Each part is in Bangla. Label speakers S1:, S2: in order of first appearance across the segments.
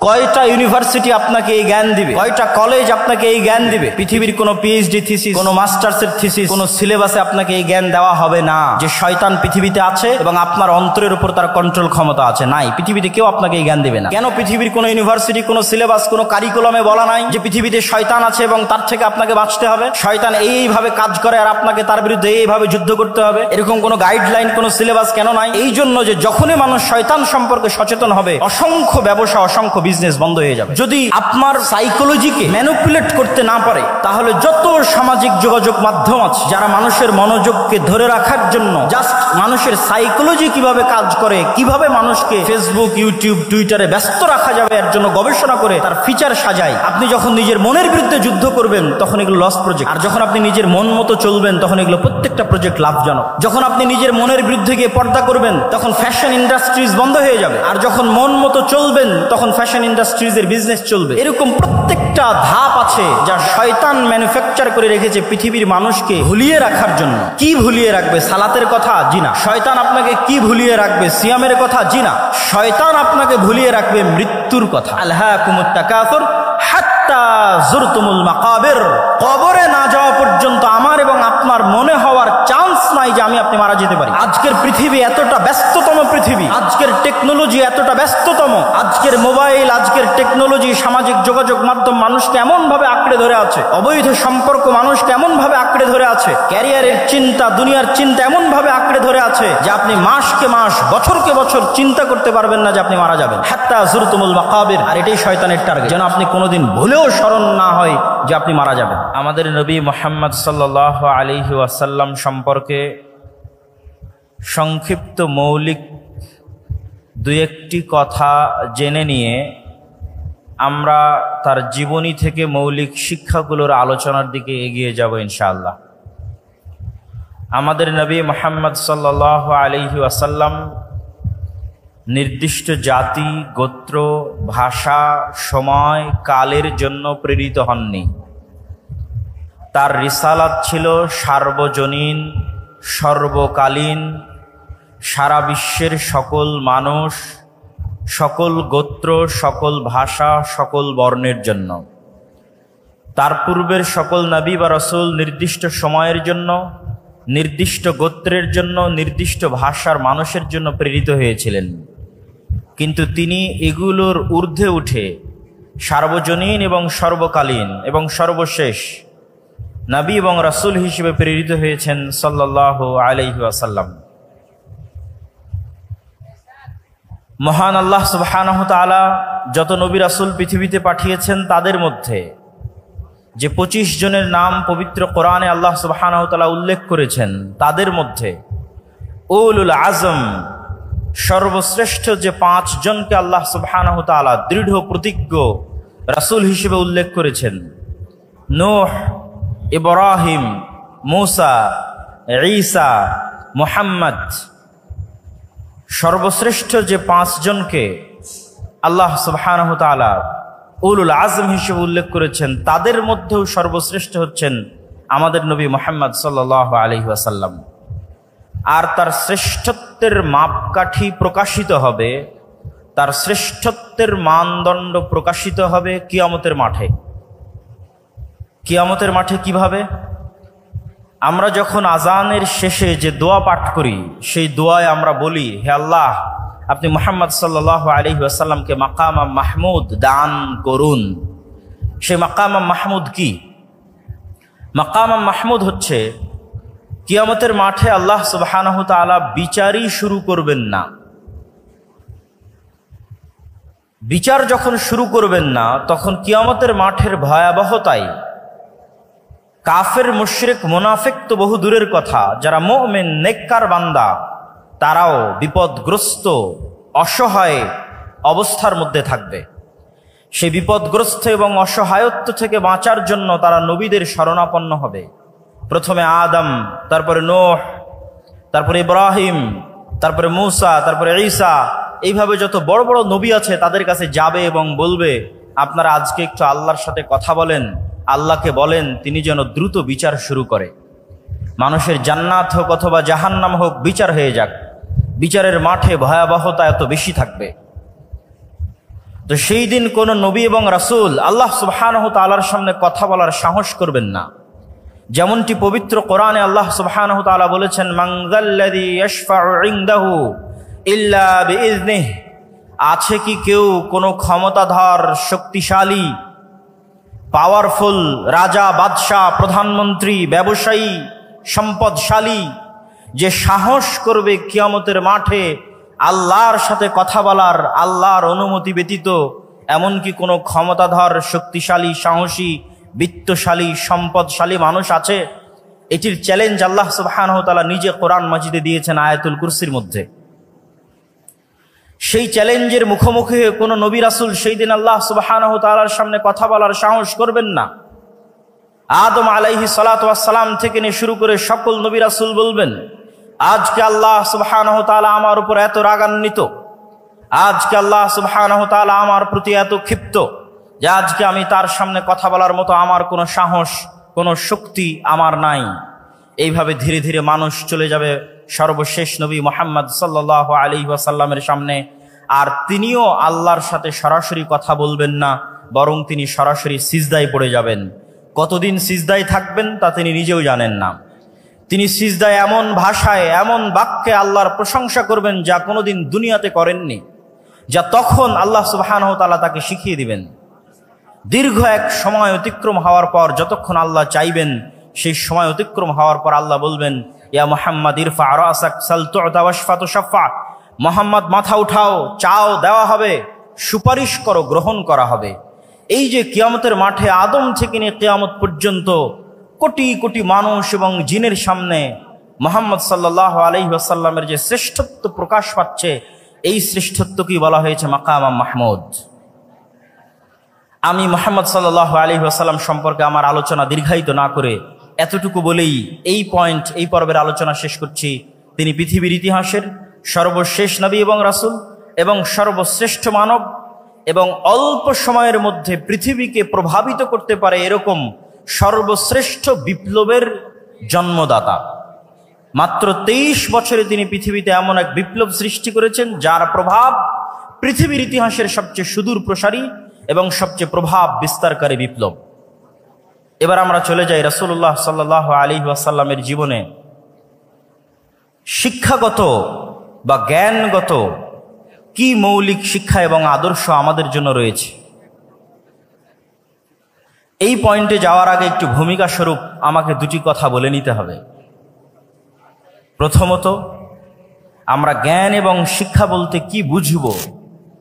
S1: কয়টা ইউনিভার্সিটি আপনাকে এই জ্ঞান দিবে, কয়টা কলেজ আপনাকে এই জ্ঞান দিবে? পৃথিবীর কোনো পিএইচডি থিসিস, কোনো মাস্টার্সের থিসিস, কোনো সিলেবাসে আপনাকে এই জ্ঞান দেওয়া হবে না যে শয়তান পৃথিবীতে আছে এবং আপনার অন্তরের উপর তার কন্ট্রোল ক্ষমতা আছে। নাই, পৃথিবীতে কেউ আপনাকে এই জ্ঞান দিবে না। কেন? পৃথিবীর কোনো ইউনিভার্সিটি, কোনো সিলেবাস, কোনো কারিকুলামে বলা নাই যে পৃথিবীতে শয়তান আছে এবং তার থেকে আপনাকে বাঁচতে হবে। শয়তান এইভাবে কাজ করে আর আপনাকে তার বিরুদ্ধে এইভাবে যুদ্ধ করতে হবে, এরকম কোনো গাইডলাইন, কোনো সিলেবাস কেন নাই? এই জন্য যে যখনই মানুষ শয়তান সম্পর্কে সচেতন হবে, অসংখ্য ব্যবসা, অসংখ্য বিজনেস বন্ধ হয়ে যাবে। যদি আপনার সাইকোলজিকে ম্যানিপুলেট করতে না পারে, তাহলে যত সামাজিক যোগাযোগ মাধ্যম আছে যারা মানুষের মনোযোগকে ধরে রাখার জন্য জাস্ট মানুষের সাইকোলজি কিভাবে কাজ করে, কিভাবে মানুষকে ফেসবুক, ইউটিউব, টুইটারে ব্যস্ত রাখা যাবে এর জন্য গবেষণা করে তার ফিচার সাজায়। আপনি যখন নিজের মনের বিরুদ্ধে যুদ্ধ করবেন তখন এগুলো লস প্রজেক্ট, আর যখন আপনি নিজের মন মতো চলবেন তখন এগুলো প্রত্যেকটা প্রজেক্ট লাভজনক। যখন আপনি নিজের মনের বিরুদ্ধে গিয়ে পর্দা করবেন তখন ফ্যাশন ইন্ডাস্ট্রিজ বন্ধ হয়ে যাবে, আর যখন মন মতো চলবেন তখন ফ্যাশন ইন্ডাস্ট্রিজের বিজনেস চলবে। এরকম প্রত্যেকটা ধাপ আছে যা শয়তান ম্যানুফ্যাকচার করে রেখেছে পৃথিবীর মানুষকে ভুলিয়ে রাখার জন্য। কি ভুলিয়ে রাখবে? সালাতের কথা? জি না। শয়তান আপনাকে কি ভুলিয়ে রাখবে? সিয়ামের কথা? জি না। শয়তান আপনাকে ভুলিয়ে রাখবে মৃত্যুর কথা। আলহাকুমুত তাকাসুর হাত্তা যুরতুমুল মাকাবির। কবরে না যাওয়া পর্যন্ত আমার এবং আপনার মনে হওয়ার চান্স নাই যে আমি আপনি মারা যেতে পারি। আজকের পৃথিবী এতটা ব্যস্ততম পৃথিবী, আজকের টেকনোলজি এতটা ব্যস্ততম, আজকের মোবাইল, আজকের টেকনোলজি, সামাজিক যোগাযোগ মাধ্যম মানুষকে এমন ভাবে আঁকড়ে ধরে আছে, অবৈধ সম্পর্ক মানুষকে এমন ভাবে আঁকড়ে ধরে আছে, ক্যারিয়ারের চিন্তা, দুনিয়ার চিন্তা এমন ভাবে আঁকড়ে ধরে আছে যে আপনি মাসকে মাস, বছরকে বছর চিন্তা করতে পারবেন না যে আপনি মারা যাবেন। হাত্তা যুরতুমুল মাকাবির। আর এটাই শয়তানের টার্গেট, যেন আপনি কোনোদিন ভুলেও স্মরণ না হয় যে আপনি মারা যাবেন। আমাদের নবী মুহাম্মদ সাল্লাল্লাহু আলাইহি ওয়াসাল্লাম সম্পর্কে সংক্ষিপ্ত মৌলিক দুই একটি কথা জেনে নিয়ে আমরা তার জীবনী থেকে মৌলিক শিক্ষাগুলোর আলোচনার দিকে এগিয়ে যাব ইনশাআল্লাহ। আমাদের নবী মুহাম্মদ সাল্লাল্লাহু আলাইহি ওয়াসাল্লাম নির্দিষ্ট জাতি, গোত্র, ভাষা, সময়, কালের জন্য প্রেরিত হননি। তার রিসালাত ছিল সার্বজনীন, সর্বকালীন, সারা বিশ্বের সকল মানুষ, সকল গোত্র, সকল ভাষা, সকল বর্ণের জন্য। তার পূর্বের সকল নবী বা রাসূল নির্দিষ্ট সময়ের জন্য, নির্দিষ্ট গোত্রের জন্য, নির্দিষ্ট ভাষার মানুষের জন্য প্রেরিত হয়েছিলেন। কিন্তু তিনি এগুলোর ঊর্ধ্বে উঠে সার্বজনীন এবং সর্বকালীন এবং সর্বশেষ নবী এবং রাসূল হিসেবে প্রেরিত হয়েছেন সাল্লাল্লাহু আলাইহি ওয়াসাল্লাম। মহান আল্লাহ সুবহানাহু ওয়া তাআলা যত নবী রাসূল পৃথিবীতে পাঠিয়েছেন তাদের মধ্যে যে 25 জনের নাম পবিত্র কোরআনে আল্লাহ সুবহানাহু ওয়া তাআলা উল্লেখ করেছেন, তাদের মধ্যে উলুল আজম সর্বশ্রেষ্ঠ যে 5 জনকে আল্লাহ সুবহানাহু ওয়া তাআলা দৃঢ় প্রতিজ্ঞ রাসূল হিসেবে উল্লেখ করেছেন, নূহ, ইব্রাহিম, মূসা, ঈসা, মুহাম্মদ, সর্বশ্রেষ্ঠ যে 5 জনকে আল্লাহ সুবহানাহু ওয়া তাআলা উলুল আজম হিসেবে উল্লেখ করেছেন, তাদের মধ্যেও সর্বশ্রেষ্ঠ হচ্ছেন আমাদের নবী মুহাম্মদ সাল্লাল্লাহু আলাইহি ওয়াসাল্লাম। আর তার শ্রেষ্ঠত্বের মাপকাঠি প্রকাশিত হবে, তার শ্রেষ্ঠত্বের মানদণ্ড প্রকাশিত হবে কিয়ামতের মাঠে। কিয়ামতের মাঠে কিভাবে? আমরা যখন আজানের শেষে যে দোয়া পাঠ করি, সেই দোয়ায় আমরা বলি, হে আল্লাহ, আপনি মুহাম্মদ সাল্লাল্লাহু আলাইহি ওয়াসাল্লামকে মাকাম মাহমুদ দান করুন। সেই মাকাম মাহমুদ কি? মাকাম মাহমুদ হচ্ছে কিয়ামতের মাঠে আল্লাহ সুবহানাহু ওয়া তাআলা বিচারই শুরু করবেন না। বিচার যখন শুরু করবেন না, তখন কিয়ামতের মাঠের ভয়াবহতায় কাফের, মুশরিক, মুনাফিক তো বহু দূরের কথা, যারা মুমিন নেককার বান্দা তারাও বিপদগ্রস্ত, অসহায় অবস্থার মধ্যে থাকবে। সেই বিপদগ্রস্ত এবং অসহায়ত্ব থেকে বাঁচার জন্য তারা নবীদের শরণাপন্ন হবে। প্রথমে আদম, তারপরে নূহ, তারপরে ইব্রাহিম, তারপরে মূসা, তারপরে ঈসা, এইভাবে যত বড় বড় নবী আছে তাদের কাছে যাবে এবং বলবে, আপনারা আজকে একটু আল্লাহর সাথে কথা বলেন, আল্লাহকে বলেন তিনি যেন দ্রুত বিচার শুরু করে। মানুষের জান্নাত হোক অথবা জাহান্নাম হোক, বিচার হয়ে যাক। বিচারের মাঠে ভয়াবহতা এত বেশি থাকবে। তো সেই দিন কোন নবী এবং রাসূল আল্লাহ সুবহানাহু তাআলার সামনে কথা বলার সাহস করবেন না। যেমনটি পবিত্র কোরআনে আল্লাহ সুবহানাহু তাআলা বলেছেন, মান যাল্লাযী ইয়াশফাউ ইনদাহু ইল্লা বিইজনিহি, আছে কি কেউ কোনো ক্ষমতাধর, শক্তিশালী, পাওয়ারফুল রাজা, বাদশাহ, প্রধানমন্ত্রী, ব্যবসায়ী, সম্পদশালী যে সাহস করবে কিয়ামতের মাঠে আল্লাহর সাথে কথা বলার, আল্লাহর অনুমতি ব্যতীত? এমনকি কোনো ক্ষমতাধর, শক্তিশালী, সাহসী, বিত্তশালী, সম্পদশালী মানুষ আছে? এটির চ্যালেঞ্জ আল্লাহ সুবহানাহু ওয়া তাআলা নিজে কোরআন মাজিদে দিয়েছেন আয়াতুল কুরসির মধ্যে। সেই চ্যালেঞ্জের মুখোমুখি হয়ে কোনো নবী রাসূল সেই দিন আল্লাহ সুবহানাহু ওয়া তাআলার সামনে কথা বলার সাহস করবেন না। আদম আলাইহিস সালাতু ওয়াস সালাম থেকে নিয়ে শুরু করে সকল নবী রাসূল বলবেন, আজকে আল্লাহ সুবহানাহু ওয়া তাআলা আমার উপর এত রাগান্বিত, আজকে আল্লাহ সুবহানাহু ওয়া তাআলা আমার প্রতি এত ক্ষিপ্ত যে আজকে আমি তার সামনে কথা বলার মতো আমার কোনো সাহস, কোনো শক্তি আমার নাই। এইভাবে ধীরে ধীরে মানুষ চলে যাবে সর্বশেষ নবী মুহাম্মদ সাল্লাল্লাহু আলাইহি ওয়াসাল্লামের সামনে, আর তিনিও আল্লাহর সাথে সরাসরি কথা বলবেন না, বরং তিনি সরাসরি সিজদায় পড়ে যাবেন। কতদিন সিজদায় থাকবেন তা তিনি নিজেও জানেন না। তিনি সিজদায় এমন ভাষায়, এমন বাক্যে আল্লাহর প্রশংসা করবেন যা কোনোদিন দুনিয়াতে করেননি, যা তখন আল্লাহ সুবহানাহু ওয়া তাআলা তাকে শিখিয়ে দিবেন। দীর্ঘ এক সময় অতিক্রম হওয়ার পর যতক্ষণ আল্লাহ চাইবেন, সেই সময় অতিক্রম হওয়ার পর আল্লাহ বলবেন, ইয়া মুহাম্মদ ইরফা রাসাক সাল তু'তা ওয়াশফা তুশাফা, মুহাম্মদ মাথা উঠাও, চাও দেওয়া হবে, সুপারিশ করো গ্রহণ করা হবে। এই যে কিয়ামতের মাঠে আদম থেকে নিয়ে কিয়ামত পর্যন্ত কোটি কোটি মানুষ এবং জিনের সামনে মুহাম্মদ সাল্লাল্লাহু আলাইহি ওয়াসাল্লামের যে শ্রেষ্ঠত্ব প্রকাশ পাচ্ছে, এই শ্রেষ্ঠত্বকেই বলা হয়েছে মাকাম মাহমুদ। আমি মুহাম্মদ সাল্লাল্লাহু আলাইহি ওয়াসাল্লাম সম্পর্কে আমার আলোচনা দীর্ঘায়িত না করে এতটুকু বলেই এই পর্বের আলোচনা শেষ করছি। তিনি পৃথিবীর ইতিহাসের সর্বশেষ নবী এবং রাসূল এবং সর্বশ্রেষ্ঠ মানব, এবং অল্প সময়ের মধ্যে পৃথিবীকে প্রভাবিত করতে পারে এরকম সর্বশ্রেষ্ঠ বিপ্লবের জন্মদাতা। মাত্র 23 বছরে তিনি পৃথিবীতে এমন এক বিপ্লব সৃষ্টি করেছেন যার প্রভাব পৃথিবীর ইতিহাসের সবচেয়ে সুদূর প্রসারী এবং সবচেয়ে প্রভাব বিস্তারকারী বিপ্লব। এবার আমরা চলে যাই রাসূলুল্লাহ সাল্লাল্লাহু আলাইহি ওয়াসাল্লামের জীবনে শিক্ষাগত বা জ্ঞানগত কি মৌলিক শিক্ষা এবং আদর্শ আমাদের জন্য রয়েছে। এই পয়েন্টে যাওয়ার আগে একটু ভূমিকা স্বরূপ আমাকে দুটি কথা বলে নিতে হবে। প্রথমত, আমরা জ্ঞান এবং শিক্ষা বলতে কি বুঝবো,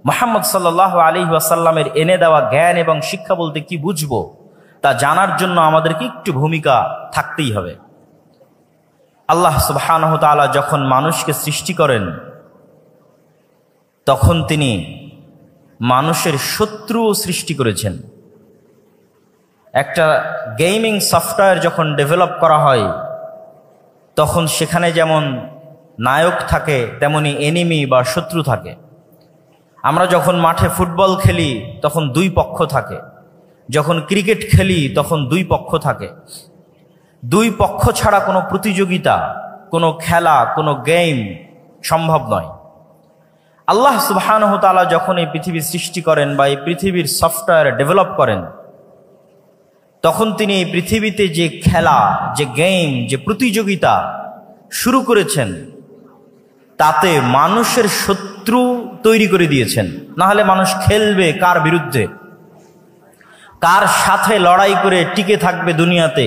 S1: মুহাম্মদ সাল্লাল্লাহু আলাইহি ওয়াসাল্লামের এনে দেওয়া জ্ঞান এবং শিক্ষা বলতে কি বুঝবো, তা জানার জন্য আমাদেরকে একটু ভূমিকা থাকতেই হবে। আল্লাহ সুবহানাহু ওয়া তাআলা যখন মানুষকে সৃষ্টি করেন, তখন তিনি মানুষের শত্রুও সৃষ্টি করেছেন। একটা গেমিং সফটওয়্যার যখন ডেভেলপ করা হয়, তখন সেখানে যেমন নায়ক থাকে তেমনি এনিমি বা শত্রু থাকে। আমরা যখন মাঠে ফুটবল খেলি তখন দুই পক্ষ থাকে, যখন ক্রিকেট খেলি তখন দুই পক্ষ থাকে। দুই পক্ষ ছাড়া কোনো প্রতিযোগিতা, কোনো খেলা, কোনো গেম সম্ভব নয়। আল্লাহ সুবহানাহু ওয়া তাআলা যখন এই পৃথিবী সৃষ্টি করেন বা এই পৃথিবীর সফটওয়্যার ডেভেলপ করেন, তখন তিনি এই পৃথিবীতে যে খেলা, যে গেম, যে প্রতিযোগিতা শুরু করেছেন, তাতে মানুষের শত্রু তৈরি করে দিয়েছেন। না হলে মানুষ খেলবে কার বিরুদ্ধে, কার সাথে লড়াই করে টিকে থাকবে দুনিয়াতে,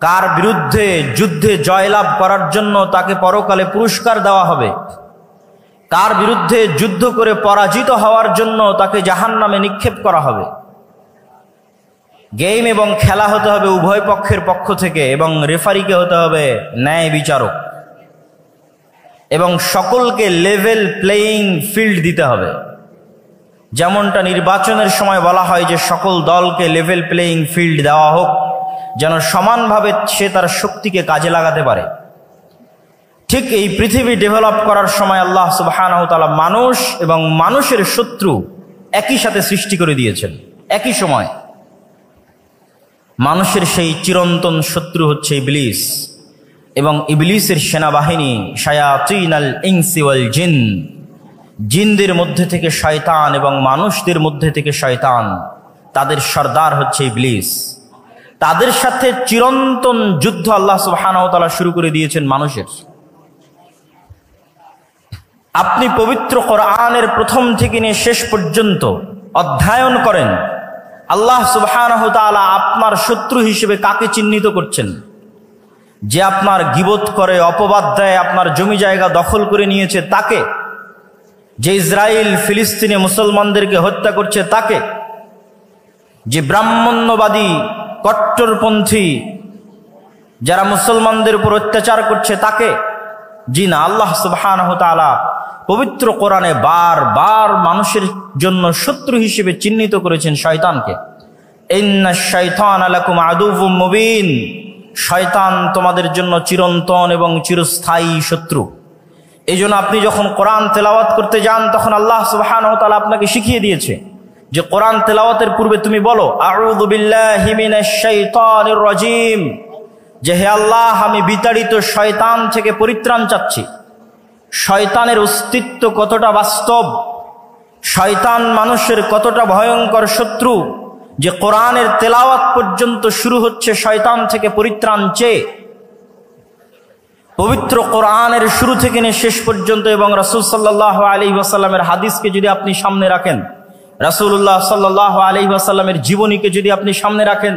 S1: কার বিরুদ্ধে যুদ্ধে জয়লাভ করার জন্য তাকে পরকালে পুরস্কার দেওয়া হবে, কার বিরুদ্ধে যুদ্ধ করে পরাজিত হওয়ার জন্য তাকে জাহান্নামে নিক্ষেপ করা হবে। গেম এবং খেলা হতে হবে উভয় পক্ষের পক্ষ থেকে, এবং রেফারিকে হতে হবে ন্যায় বিচারক, এবং সকলকে লেভেল প্লেয়িং ফিল্ড দিতে হবে। যেমনটা নির্বাচনের সময় বলা হয় যে সকল দলকে লেভেল প্লেয়িং ফিল্ড দেওয়া হোক, যেন সমানভাবে সে তার শক্তিকে কাজে লাগাতে পারে। ঠিক এই পৃথিবী ডেভেলপ করার সময় আল্লাহ সুবহানাহু ওয়া তাআলা মানুষ এবং মানুষের শত্রু একই সাথে সৃষ্টি করে দিয়েছেন। একই সময় মানুষের সেই চিরন্তন শত্রু হচ্ছে ইবলিস, এবং ইবলিসের সেনাবাহিনী শায়াতিনাল ইনসি ওয়াল জিন, জিনদের মধ্যে থেকে শয়তান এবং মানুষদের মধ্যে থেকে শয়তান, তাদের সর্দার হচ্ছে ইবলিস। তাদের সাথে চিরন্তন যুদ্ধ আল্লাহ সুবহানাহু ওয়া তাআলা শুরু করে দিয়েছেন মানুষের। আপনি পবিত্র কোরআনের প্রথম থেকে নিয়ে শেষ পর্যন্ত অধ্যয়ন করেন, আল্লাহ সুবহানাহু ওয়া তাআলা আপনার শত্রু হিসেবে কাকে চিহ্নিত করছেন? যে আপনার গীবত করে, অপবাদ দেয়, আপনার জমি জায়গা দখল করে নিয়েছে তাকে। যে ইসরায়েল ফিলিস্তিনে মুসলমানদেরকে হত্যা করছে তাকে। যে ব্রাহ্মণ্যবাদী কট্টরপন্থী যারা মুসলমানদের উপর অত্যাচার করছে তাকে। জি না, আল্লাহ সুবহানাহু ওয়া তাআলা পবিত্র কোরআনে বারবার মানুষের জন্য শত্রু হিসেবে চিহ্নিত করেছেন শয়তানকে। ইন্নাশ শাইতানা লাকুম আদুউম মুবিন, শয়তান তোমাদের জন্য চিরন্তন এবং চিরস্থায়ী শত্রু। এই জন্য আপনি যখন কোরআন তেলাওয়াত করতে যান তখন আল্লাহ সুবহানাহু ওয়া তাআলা আপনাকে শিখিয়ে দিয়েছে যে কোরআন তেলাওয়াতের পূর্বে তুমি বলো আউযু বিল্লাহি মিনাশ শাইতানির রাজিম, যে হে আল্লাহ আমি বিতাড়িত শয়তান থেকে পরিত্রাণ চাচ্ছি। শয়তানের অস্তিত্ব কতটা বাস্তব, শয়তান মানুষের কতটা ভয়ঙ্কর শত্রু, যে কোরআনের তেলাওয়াত পর্যন্ত শুরু হচ্ছে শয়তান থেকে পরিত্রাণ চেয়ে। পবিত্র কোরআনের শুরু থেকে নিয়ে শেষ পর্যন্ত এবং রাসূল সাল্লাল্লাহু আলাইহি ওয়াসাল্লামের হাদিসকে যদি আপনি সামনে রাখেন, রাসূলুল্লাহ সাল্লাল্লাহু আলাইহি ওয়াসাল্লামের জীবনীকে যদি আপনি সামনে রাখেন,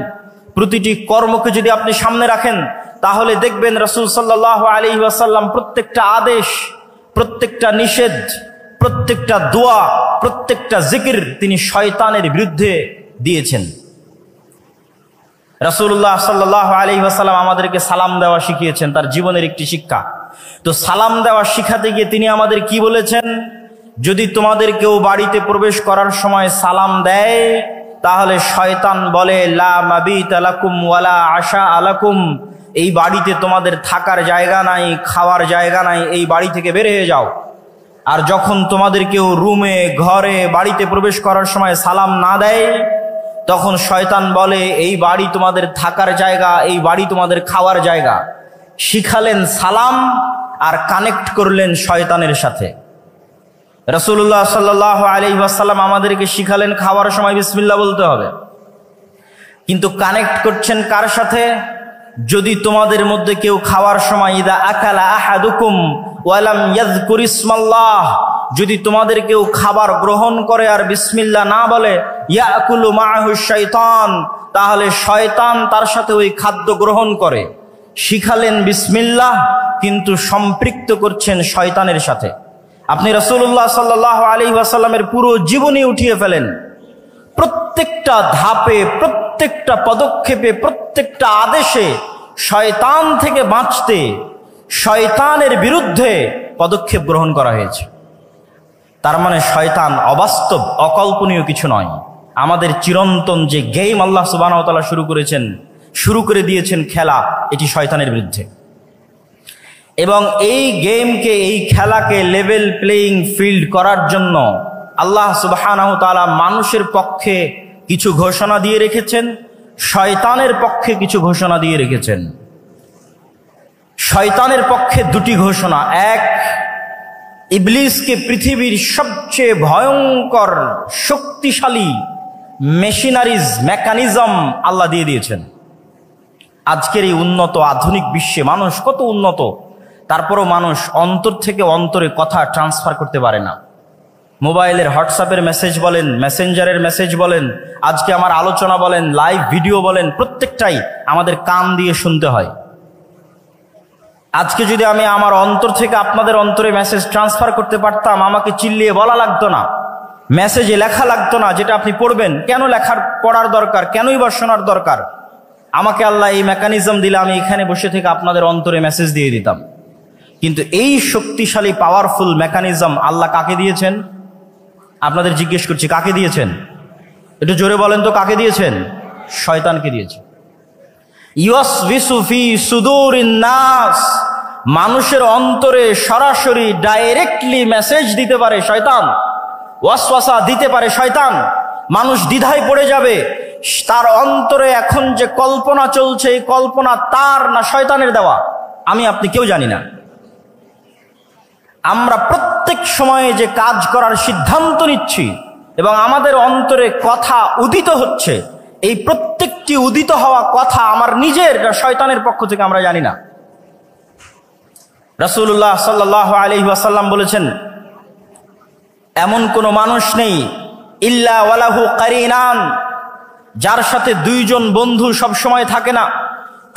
S1: প্রতিটি কর্মকে যদি আপনি সামনে রাখেন, তাহলে দেখবেন রাসূল সাল্লাল্লাহু আলাইহি ওয়াসাল্লাম প্রত্যেকটা আদেশ, প্রত্যেকটা নিষেধ, প্রত্যেকটা দোয়া, প্রত্যেকটা জিকির তিনি শয়তানের বিরুদ্ধে দিয়েছেন। রাসূলুল্লাহ সাল্লাল্লাহু আলাইহি ওয়াসাল্লাম আমাদেরকে সালাম দেওয়া শিখিয়েছেন, তার জীবনের একটি শিক্ষা। তো সালাম দেওয়া শিখাতে গিয়ে তিনি আমাদের কি বলেছেন? যদি তোমাদের কেউ বাড়িতে প্রবেশ করার সময় সালাম দেয় তাহলে শয়তান বলে লা মাবিতা লাকুম ওয়ালা আশা আলাকুম, এই বাড়িতে তোমাদের থাকার জায়গা নাই, খাওয়ার জায়গা নাই, এই বাড়ি থেকে বের হয়ে যাও। আর যখন তোমাদের কেউ রুমে, ঘরে, বাড়িতে প্রবেশ করার সময় সালাম না দেয় তখন শয়তান বলে এই বাড়ি তোমাদের থাকার জায়গা, এই বাড়ি তোমাদের খাওয়ার জায়গা। শিখালেন সালাম আর কানেক্ট করলেন শয়তানের সাথে। রাসূলুল্লাহ সাল্লাল্লাহু আলাইহি ওয়াসাল্লাম আমাদেরকে শিখালেন খাওয়ার সময় বিসমিল্লাহ বলতে হবে, কিন্তু কানেক্ট করছেন কার সাথে? যদি তোমাদের মধ্যে কেউ খাওয়ার সময় ইদা আকালা আহাদুকুম ওয়া লাম ইয়াযকুর ইসমাল্লাহ, যদি তোমাদের কেউ খাবার গ্রহণ করে আর বিসমিল্লাহ না বলে, ইয়াকুলু মাআহু শাইতান, তাহলে শয়তান তার সাথে ওই খাদ্য গ্রহণ করে। শিখালেন বিসমিল্লাহ কিন্তু সম্পৃক্ত করছেন শয়তানের সাথে। আপনি রাসূলুল্লাহ সাল্লাল্লাহু আলাইহি ওয়াসাল্লামের পুরো জীবনী উঠিয়ে ফেলেন, প্রত্যেকটা ধাপে, প্রত্যেকটা পদক্ষেপে, প্রত্যেকটা আদেশে শয়তান থেকে বাঁচতে, শয়তানের বিরুদ্ধে পদক্ষেপ গ্রহণ করা হয়েছে। তার মানে শয়তান অবাস্তব, অকল্পনীয় কিছু নয়। আমাদের চিরন্তন যে গেম আল্লাহ সুবহানাহু ওয়া তাআলা শুরু করে দিয়েছেন খেলা, এটি শয়তানের বিরুদ্ধে। এবং এই গেমকে, এই খেলাকে লেভেল প্লেইং ফিল্ড করার জন্য আল্লাহ সুবহানাহু ওয়া তাআলা মানুষের পক্ষে কিছু ঘোষণা দিয়ে রেখেছেন, শয়তানের পক্ষে কিছু ঘোষণা দিয়ে রেখেছেন। শয়তানের পক্ষে দুটি ঘোষণা। এক, ইবলিসকে পৃথিবীর সবচেয়ে ভয়ঙ্কর শক্তিশালী মেকানিজম আল্লাহ দিয়ে দিয়েছেন। আজকের এই উন্নত আধুনিক বিশ্বে মানুষ কত উন্নত, তারপরও মানুষ অন্তর থেকে অন্তরে কথা ট্রান্সফার করতে পারে না। মোবাইলের হোয়াটসঅ্যাপের মেসেজ বলেন, মেসেঞ্জারের মেসেজ বলেন, আজকে আমার আলোচনা বলেন, লাইভ ভিডিও বলেন, প্রত্যেকটাই আমাদের কান দিয়ে শুনতে হয়। আজকে যদি আমি আমার অন্তর থেকে আপনাদের অন্তরে মেসেজ ট্রান্সফার করতে পারতাম, আমাকে চিল্লিয়ে বলা লাগতো না, মেসেজে লেখা লাগতো না যেটা আপনি পড়বেন। কেন পড়ার দরকার? কেনই বা শোনার দরকার? আমাকে আল্লাহ এই মেকানিজম দিলে আমি এখানে বসে থেকে আপনাদের অন্তরে মেসেজ দিয়ে দিতাম। কিন্তু এই শক্তিশালী পাওয়ারফুল মেকানিজম আল্লাহ কাকে দিয়েছেন? আপনাদের জিজ্ঞেস করছি, কাকে দিয়েছেন? একটু জোরে বলেন তো, কাকে দিয়েছেন? শয়তানকে দিয়েছেন। ইউসবিসু ফি সুদুরিন নাস, মানুষের অন্তরে সরাসরি ডাইরেক্টলি মেসেজ দিতে পারে শয়তান, ওয়াসওয়াসা দিতে পারে শয়তান। মানুষ দ্বিধায় পড়ে যাবে, তার অন্তরে এখন যে কল্পনা চলছে, এই কল্পনা তার না শয়তানের দেওয়া, আমি আপনি কেউ জানি না। আমরা প্রত্যেক সময়ে যে কাজ করার সিদ্ধান্ত নিচ্ছি এবং আমাদের অন্তরে কথা উদিত হচ্ছে, এই প্রত্যেকটি উদিত হওয়া কথা আমার নিজের শয়তানের পক্ষ থেকে আমরা জানি না। রাসূলুল্লাহ সাল্লাল্লাহু আলাইহি ওয়াসাল্লাম বলেছেন, এমন কোনো মানুষ নেই ইল্লা ওয়ালাহু কারিনান, যার সাথে দুইজন বন্ধু সব সময় থাকে না।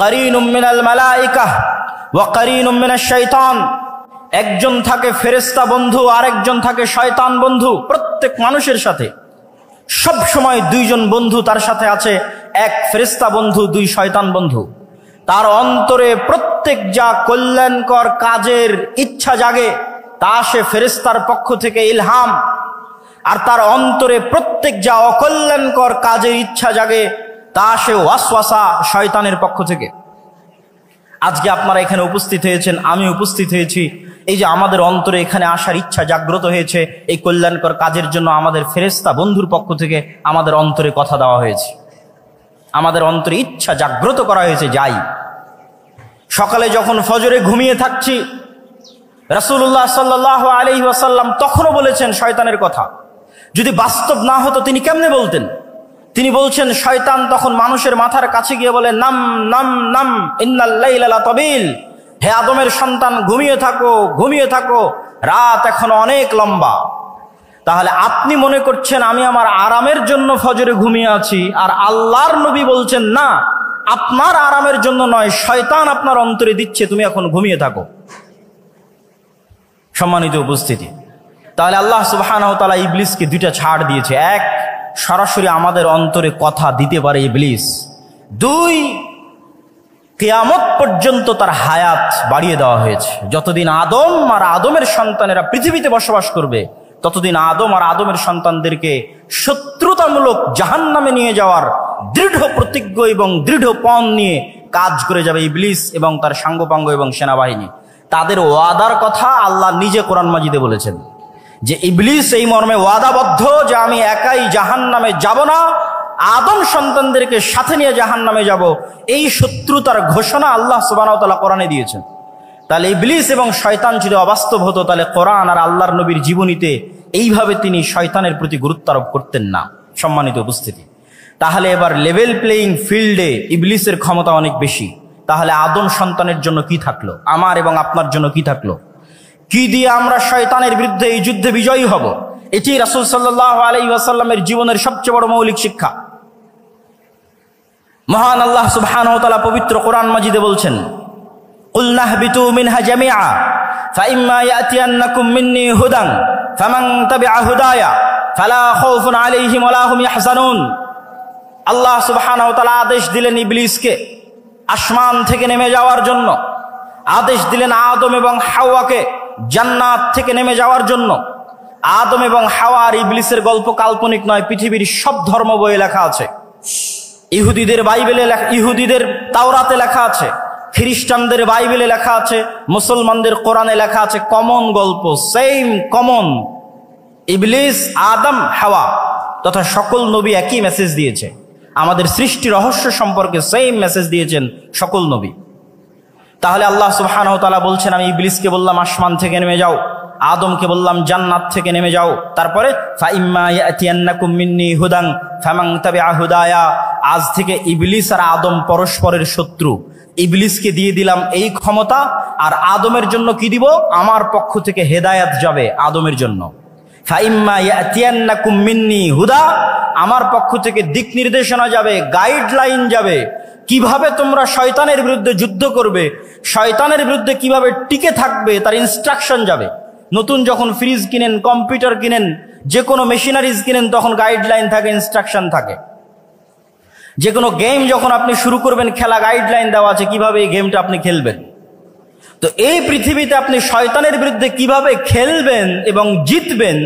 S1: কারিনুম মিনাল মালাইকা ওয়া কারিনুম মিনাশ শাইতান, একজন থাকে ফেরেশতা বন্ধু, আরেকজন থাকে শয়তান বন্ধু। প্রত্যেক মানুষের সাথে সব সময় দুইজন বন্ধু তার সাথে আছে, এক ফেরেশতা বন্ধু, দুই শয়তান বন্ধু। তার অন্তরে প্রত্যেক যা কল্যাণকর কাজের ইচ্ছা জাগে তা সে ফেরেশতার পক্ষ থেকে ইলহাম, আর তার অন্তরে প্রত্যেক যা অকল্যাণকর কাজের ইচ্ছা জাগে তা সে ওয়াসওয়াসা শয়তানের পক্ষ থেকে। আজকে আপনারা এখানে উপস্থিত হয়েছেন, আমি উপস্থিত হয়েছি, এই যে আমাদের অন্তরে এখানে আসার ইচ্ছা জাগ্রত হয়েছে, এই কল্যাণকর কাজের জন্য আমাদের ফেরেশতা বন্ধুর পক্ষ থেকে আমাদের অন্তরে কথা দেওয়া হয়েছে, আমাদের অন্তরে ইচ্ছা জাগ্রত করা হয়েছে। যাই সকালে যখন ফজরে ঘুমিয়ে থাকছি, রাসূলুল্লাহ সাল্লাল্লাহু আলাইহি ওয়াসাল্লাম তখনও বলেছেন শয়তানের কথা। যদি বাস্তব না হতো তিনি কেমনে বলতেন? তিনি বলছেন, শয়তান তখন মানুষের মাথার কাছে গিয়ে বলে, নাম নাম নাম ইন্নাল লাইলা লাতাবিল, হে আদমের সন্তান ঘুমিয়ে থাকো, ঘুমিয়ে থাকো, রাত এখনো অনেক লম্বা। তাহলে আপনি মনে করছেন আমি আমার আরামের জন্য ফজরে ঘুমিয়ে আছি, আর আল্লাহর নবী বলছেন না, আপনার আরামের জন্য নয়, শয়তান আপনার অন্তরে দিচ্ছে তুমি এখন ঘুমিয়ে থাকো। সম্মানিত উপস্থিতি, তাহলে আল্লাহ সুবহানাহু ওয়া তাআলা ইবলিসকে দুইটা ছাড় দিয়েছে। এক, সরাসরি আমাদের অন্তরে কথা দিতে পারে ইবলিস। দুই, কিয়ামত পর্যন্ত তার হায়াত বাড়িয়ে দেওয়া হয়েছে। যতদিন আদম আর আদমের সন্তানেরা পৃথিবীতে বসবাস করবে, ততদিন আদম আর আদমের সন্তানদেরকে শত্রুতামূলক জাহান্নামে নিয়ে যাওয়ার দৃঢ় প্রতিজ্ঞ এবং দৃঢ় পণ নিয়ে কাজ করে যাবে ইবলিস এবং তার সাঙ্গপাঙ্গ এবং সেনাবাহিনী। তাদের ওয়াদার কথা আল্লাহ নিজে কোরআন মাজিদে বলেছেন যে ইবলিস এই মর্মে ওয়াদাবদ্ধ যে আমি একাই জাহান্নামে যাব না, আদম সন্তানদেরকে সাথে নিয়ে জাহান্নামে যাব। এই শত্রুতার ঘোষণা আল্লাহ সুবহানাহু ওয়া তাআলা কোরআনে দিয়েছেন। তাহলে ইবলিস এবং শয়তান যদি অবাস্তব হতো, তাহলে কোরআন আর আল্লাহর নবীর জীবনীতে এইভাবে তিনি শয়তানের প্রতি গুরুত্ব আরোপ করতেন না। সম্মানিত উপস্থিতি, তাহলে এবার লেভেল প্লেইং ফিল্ডে ইবলিসের ক্ষমতা অনেক বেশি। তাহলে আদম সন্তানের জন্য কি থাকলো, আমার এবং আপনার জন্য কি থাকলো? কি দিয়ে আমরা শয়তানের বিরুদ্ধে এই যুদ্ধে বিজয়ী হব? এটি রাসূল সাল্লাল্লাহু আলাইহি ওয়াসাল্লামের জীবনের সবচেয়ে বড় মৌলিক শিক্ষা। মহান আল্লাহ সুবহানাহু ওয়া তাআলা পবিত্র কোরআন মাজিদে বলছেন, কুল নাহবিতু মিনহা জামিআ ফাইম্মা ইয়াতিয়ান্নাকুম মিন্নী হুদান ফামান তাবিআ হুদায়া ফালা খাউফুন আলাইহিম ওয়ালা হুম ইয়াহজানুন। আল্লাহ সুবহানাহু ওয়া তাআলা আদেশ দিলেন ইবলিসকে আসমান থেকে নেমে যাওয়ার জন্য, আদেশ দিলেন আদম এবং হাওয়াকে জান্নাত থেকে নেমে যাওয়ার জন্য। আদম এবং হাওয়া আর ইবলিসের গল্প কাল্পনিক নয়, পৃথিবীর সব ধর্ম বইয়ে লেখা আছে। ইহুদিদের বাইবেলে লেখা, ইহুদিদের তাওরাতে লেখা আছে, খ্রিস্টানদের বাইবেলে লেখা আছে, মুসলমানদের কোরআনে লেখা আছে। কমন গল্প, সেম কমন। ইবলিস, আদম, হাওয়া তথা সকল নবী একই মেসেজ দিয়েছে। আমাদের সৃষ্টি রহস্য সম্পর্কে সেম মেসেজ দিয়েছেন সকল নবী। তাহলে আল্লাহ সুবহানাহু ওয়া তাআলা বলছেন, আমি ইবলিসকে বললাম আসমান থেকে নেমে যাও, আদমকে বললাম জান্নাত থেকে নেমে যাও। তারপরে ফাইম্মা ইয়াতিয়ান্নাকুম মিন্নী হুদান ফামান তাবিআ হুদায়া, আজ থেকে ইবলিস আর আদম পরস্পরের শত্রু। ইবলিসকে দিয়ে দিলাম এই ক্ষমতা, আর আদমের জন্য কি দিব? আমার পক্ষ থেকে হেদায়েত যাবে আদমের জন্য। ফাইম্মা ইয়াতিয়ান্নাকুম মিন্নী হুদা, আমার পক্ষ থেকে দিক নির্দেশনা যাবে, গাইডলাইন যাবে, কিভাবে তোমরা শয়তানের বিরুদ্ধে যুদ্ধ করবে, শয়তানের বিরুদ্ধে কিভাবে টিকে থাকবে তার ইনস্ট্রাকশন যাবে। নতুন যখন ফ্রিজ কিনেন, কম্পিউটার কিনেন, যে কোনো মেশিনারিজ কিনেন, তখন গাইডলাইন থাকে, ইনস্ট্রাকশন থাকে। যে কোনো গেম যখন আপনি শুরু করবেন খেলা, গাইডলাইন দেওয়া আছে কিভাবে এই গেমটা আপনি খেলবেন। তো এই পৃথিবীতে আপনি শয়তানের বিরুদ্ধে কিভাবে খেলবেন এবং জিতবেন,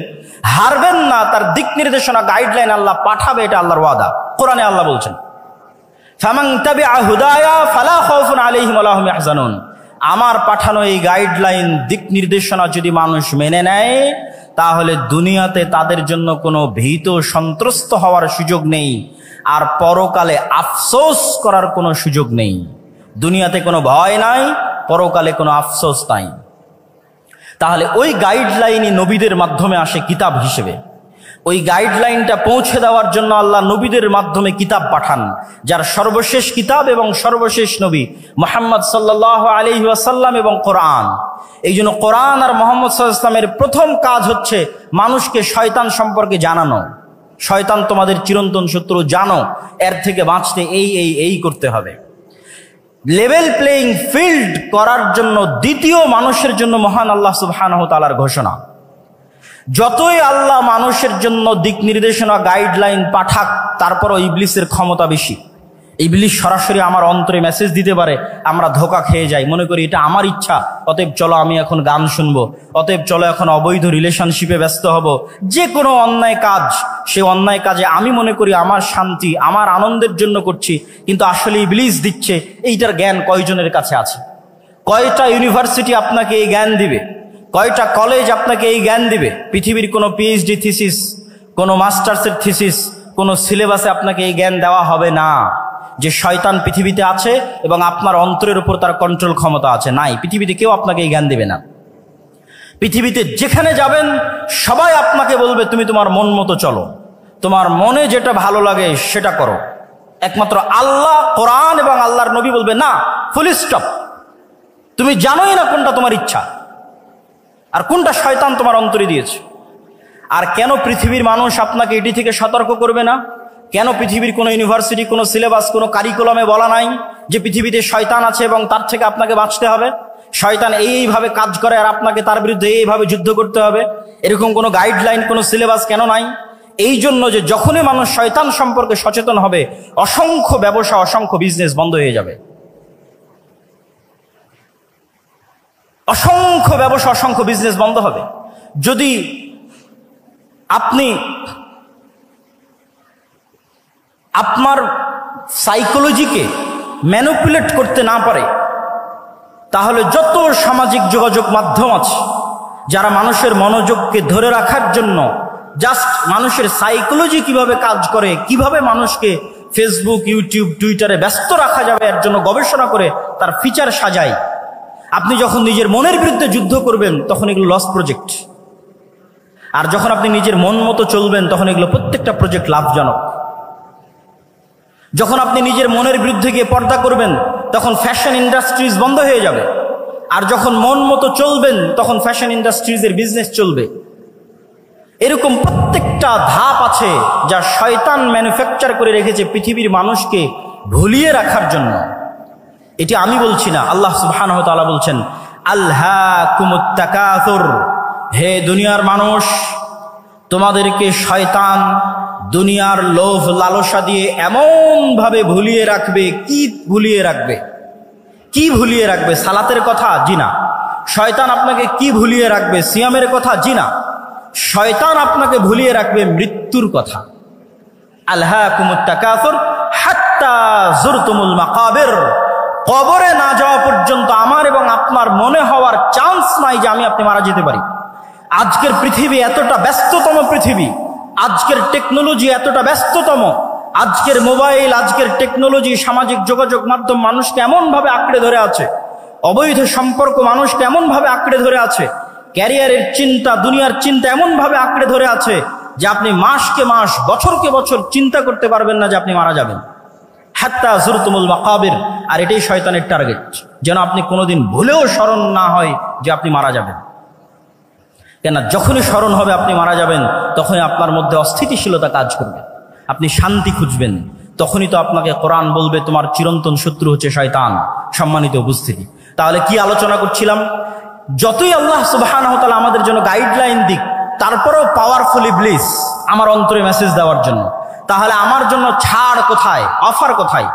S1: হারবেন না, তার দিক নির্দেশনা, গাইডলাইন আল্লাহ পাঠাবে। এটা আল্লাহর ওয়াদা। কোরআনে আল্লাহ বলছেন, ফামান তাবিআ হুদায়া ফালা খাউফুন আলাইহিম ওয়ালা হুম ইয়াহজানুন। আমার পাঠানো এই গাইডলাইন, দিক নির্দেশনা যদি মানুষ মেনে নেয়, তাহলে দুনিয়াতে তাদের জন্য কোনো ভীত সন্ত্রস্ত হওয়ার সুযোগ নেই, আর পরকালে আফসোস করার কোনো সুযোগ নেই। দুনিয়াতে কোনো ভয় নাই, পরকালে কোনো আফসোস নাই। তাহলে ওই গাইডলাইনই নবীদের মাধ্যমে আসে কিতাব হিসেবে। ওই গাইডলাইনটা পৌঁছে দেওয়ার জন্য আল্লাহ নবীদের মাধ্যমে কিতাব পাঠান, যার সর্বশেষ কিতাব এবং সর্বশেষ নবী মুহাম্মদ সাল্লাল্লাহু আলাইহি ওয়াসাল্লাম এবং কোরআন। এই জন্য কোরআন আর মুহাম্মদ সাল্লাল্লাহু আলাইহি ওয়াসাল্লামের প্রথম কাজ হচ্ছে মানুষকে শয়তান সম্পর্কে জানানো। শয়তান তোমাদের চিরন্তন শত্রু, জানো এর থেকে বাঁচতে এই করতে হবে। লেভেল প্লেইং ফিল্ড করার জন্য দ্বিতীয় মানুষের জন্য মহান আল্লাহ সুবহানাহু ওয়া তাআলার ঘোষণা। যতই আল্লাহ মানুষের জন্য দিক নির্দেশনা গাইডলাইন পাঠাক, তারপরও ইবলিসের ক্ষমতা বেশি। ইবলিস সরাসরি আমার অন্তরে মেসেজ দিতে পারে, আমরা ধোঁকা খেয়ে যাই, মনে করি এটা আমার ইচ্ছা, অতএব চলো আমি এখন গান শুনবো, অতএব চলো এখন অবৈধ রিলেশনশিপে ব্যস্ত হব। যে কোনো অন্যায় কাজ, সে অন্যায় কাজে আমি মনে করি আমার শান্তি, আমার আনন্দের জন্য করছি, কিন্তু আসলে ইবলিস দিচ্ছে। এইটার জ্ঞান কয়জনের কাছে আছে? কয়টা ইউনিভার্সিটি আপনাকে এই জ্ঞান দিবে? কয়টা কলেজ আপনাকে এই জ্ঞান দিবে? পৃথিবীর কোনো পিএইচডি থিসিস, কোনো মাস্টার্সের থিসিস, কোনো সিলেবাসে আপনাকে এই জ্ঞান দেওয়া হবে না যে শয়তান পৃথিবীতে আছে এবং আপনার অন্তরের উপর তার কন্ট্রোল ক্ষমতা আছে। নাই, পৃথিবীতে কেউ আপনাকে এই জ্ঞান দেবে না। পৃথিবীতে যেখানে যাবেন সবাই আপনাকে বলবে তুমি তোমার মন মতো চলো, তোমার মনে যেটা ভালো লাগে সেটা করো। একমাত্র আল্লাহ, কোরআন এবং আল্লাহর নবী বলবে না, ফুল স্টপ। তুমি জানোই না কোনটা তোমার ইচ্ছা আর কোনটা শয়তান তোমার অন্তরে দিয়েছে। আর কেন পৃথিবীর মানুষ আপনাকে এটি থেকে সতর্ক করবে না? কেন পৃথিবীর কোনো ইউনিভার্সিটি, কোনো সিলেবাস, কোনো কারিকুলামে বলা নাই যে পৃথিবীতে শয়তান আছে এবং তার থেকে আপনাকে বাঁচতে হবে? শয়তান এইভাবে কাজ করে আর আপনাকে তার বিরুদ্ধে এইভাবে যুদ্ধ করতে হবে, এরকম কোনো গাইডলাইন, কোনো সিলেবাস কেন নাই? এই জন্য যে যখনই মানুষ শয়তান সম্পর্কে সচেতন হবে, অসংখ্য ব্যবসা, অসংখ্য বিজনেস বন্ধ হয়ে যাবে। অসংখ্য ব্যবসা, অসংখ্য বিজনেস বন্ধ হবে। যদি আপনি আপনার সাইকোলজিকে ম্যানিপুলেট করতে না পারে, তাহলে যত সামাজিক যোগাযোগ মাধ্যম আছে যারা মানুষের মনোযোগকে ধরে রাখার জন্য জাস্ট মানুষের সাইকোলজি কিভাবে কাজ করে, কিভাবে মানুষকে ফেসবুক, ইউটিউব, টুইটারে ব্যস্ত রাখা যাবে এর জন্য গবেষণা করে তার ফিচার সাজায়, আপনি যখন নিজের মনের বিরুদ্ধে যুদ্ধ করবেন তখন এগুলো লস প্রজেক্ট। আর যখন আপনি নিজের মন মতো চলবেন তখন এগুলো প্রত্যেকটা প্রজেক্ট লাভজনক। যখন আপনি নিজের মনের বিরুদ্ধে গিয়ে পর্দা করবেন তখন ফ্যাশন ইন্ডাস্ট্রিজ বন্ধ হয়ে যাবে। আর যখন মন মতো চলবেন তখন ফ্যাশন ইন্ডাস্ট্রিজের বিজনেস চলবে। এরকম প্রত্যেকটা ধাপ আছে যা শয়তান ম্যানুফ্যাকচার করে রেখেছে পৃথিবীর মানুষকে ভুলিয়ে রাখার জন্য। এটি আমি বলছি না, আল্লাহ সুবহানাহু ওয়া তাআলা বলছেন, আলহাকুমুত তাকাসুর, হে দুনিয়ার মানুষ, তোমাদেরকে শয়তান দুনিয়ার লোভ লালসা দিয়ে এমন ভাবে ভুলিয়ে রাখবে। কি ভুলিয়ে রাখবে? কি ভুলিয়ে রাখবে? সালাতের কথা? জি না। শয়তান আপনাকে কি ভুলিয়ে রাখবে? সিয়ামের কথা? জি না। শয়তান আপনাকে ভুলিয়ে রাখবে মৃত্যুর কথা। আলহাকুমুত তাকাসুর হাত্তা যুরতুমুল মাকাবির, কবরে না যাওয়া পর্যন্ত আমার এবং আপনার মনে হওয়ার চান্স নাই যে আমি আপনি মারা যেতে পারি। আজকের পৃথিবী এতটা ব্যস্ততম পৃথিবী, আজকের টেকনোলজি এতটা ব্যস্ততম, আজকের মোবাইল, আজকের টেকনোলজি, সামাজিক যোগাযোগ মাধ্যম মানুষকে এমন ভাবে আঁকড়ে ধরে আছে, অবৈধ সম্পর্ক মানুষকে এমন ভাবে আঁকড়ে ধরে আছে, ক্যারিয়ারের চিন্তা, দুনিয়ার চিন্তা এমন ভাবে আঁকড়ে ধরে আছে যে আপনি মাসকে মাস, বছরকে বছর চিন্তা করতে পারবেন না যে আপনি মারা যাবেন। হাত্তা যুরতুমুল মাকাবির। আর এটাই শয়তানের টার্গেট, যেন আপনি কোনোদিন ভুলেও স্মরণ না হয় যে আপনি মারা যাবেন। কেন? যখনই স্মরণ হবে আপনি মারা যাবেন, তখনই আপনার মধ্যে অস্থিতিশীলতা কাজ করবে, আপনি শান্তি খুঁজবেন। তখনই তো আপনাকে কোরআন বলবে তোমার চিরন্তন শত্রু হচ্ছে শয়তান। সম্মানিত উপস্থিতি, তাহলে কি আলোচনা করছিলাম? যতই আল্লাহ সুবহানাহু ওয়া তাআলা আমাদের জন্য গাইডলাইন দিক, তারপরেও পাওয়ারফুল ইবলিস আমার অন্তরে মেসেজ দেওয়ার জন্য। তাহলে আমার জন্য ছাড় কোথায়, অফার কোথায়?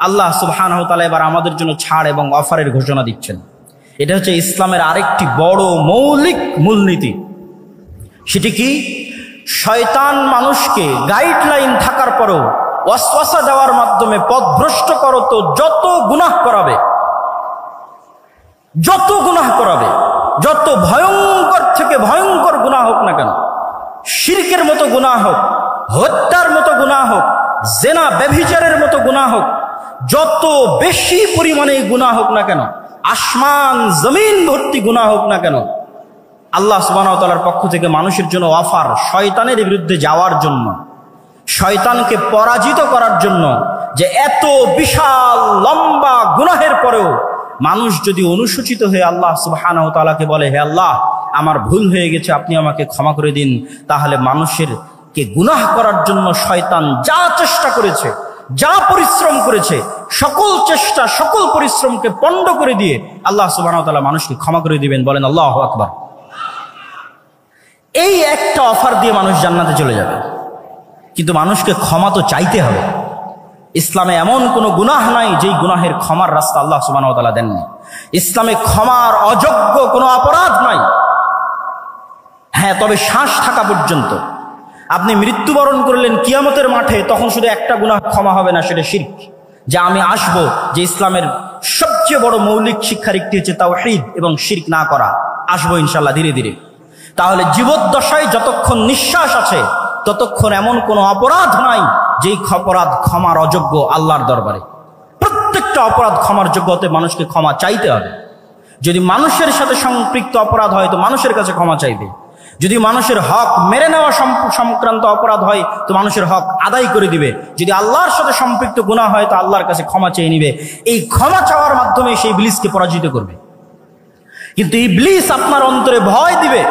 S1: আল্লাহ সুবহানাহু ওয়া তাআলা এবার আমাদের জন্য ছাড় এবং অফারের ঘোষণা দিচ্ছেন। এটা হচ্ছে ইসলামের আরেকটি বড় মৌলিক মূলনীতি। সেটি কি? শয়তান মানুষকে গাইডলাইন থাকার পরেও ওয়াসওয়াসা দেওয়ার মাধ্যমে পথভ্রষ্ট করো তো যত গুনাহ করাবে, যত গুনাহ করাবে, যত ভয়ঙ্কর থেকে ভয়ঙ্কর গুনাহ হোক না কেন, শিরকের মতো গুনাহ হোক, হত্যার মতো গুনাহ হোক, জেনা ব্যভিচারের মতো গুনাহ হোক, যত বেশি পরিমাণে গুনাহ হোক না কেন, আসমান জমিন ভর্তি গুনাহ হোক না কেন, আল্লাহ সুবহানাহু ওয়া তাআলার পক্ষ থেকে মানুষের জন্য অফার শয়তানের বিরুদ্ধে যাওয়ার জন্য, শয়তানকে পরাজিত করার জন্য, যে এত বিশাল লম্বা গুনাহের পরেও মানুষ যদি অনুসূচিত হয়ে আল্লাহ সুবহানাহু ওয়া তাআলাকে বলে, হে আল্লাহ আমার ভুল হয়ে গেছে, আপনি আমাকে ক্ষমা করে দিন, তাহলে মানুষের কে গুনাহ করার জন্য শয়তান যা চেষ্টা করেছে, যা পরিশ্রম করেছে, সকল চেষ্টা সকল পরিশ্রমকে পণ্ড করে দিয়ে আল্লাহ সুবহানাহু ওয়া তাআলা মানুষকে ক্ষমা করে দিবেন। বলেন আল্লাহু আকবার। এই একটা অফার দিয়ে মানুষ জান্নাতে চলে যাবে, কিন্তু মানুষকে ক্ষমা তো চাইতে হবে। ইসলামে এমন কোনো গুনাহ নাই যেই গুনাহের ক্ষমার রাস্তা আল্লাহ সুবহানাহু ওয়া তাআলা দেননি। ইসলামে ক্ষমার অযোগ্য কোনো অপরাধ নাই। হ্যাঁ, তবে শ্বাস থাকা পর্যন্ত, আপনি মৃত্যুবরণ করলেন কিয়ামতের মাঠে, তখন শুধু একটা গুনাহ ক্ষমা হবে না, সেটা শিরক। যা আমি আসবো, যে ইসলামের সবচেয়ে বড় মৌলিক শিক্ষার একটি হচ্ছে তাওহীদ এবং শিরক না করা, আসবো ইনশাআল্লাহ ধীরে ধীরে। তাহলে জীবদ্দশায় যতক্ষণ নিঃশ্বাস আছে ততক্ষণ এমন কোনো অপরাধ নাই যেই অপরাধ ক্ষমার অযোগ্য আল্লাহর দরবারে। প্রত্যেকটা অপরাধ ক্ষমার যোগ্যতে মানুষকে ক্ষমা চাইতে হবে। যদি মানুষের সাথে সম্পৃক্ত অপরাধ হয় তো মানুষের কাছে ক্ষমা চাইবে। যদি মানুষের হক মেরে নেওয়া সংক্রান্ত অপরাধ হয় তো মানুষের হক আদায় করে দিবে। যদি আল্লাহর সাথে সম্পৃক্ত গুনাহ হয় তো আল্লাহর কাছে ক্ষমা চেয়ে নিবে। এই ক্ষমা চাওয়ার মাধ্যমে সেই ইবলিসকে পরাজিত করবে। কিন্তু ইবলিস আপনার অন্তরে ভয় দিবে।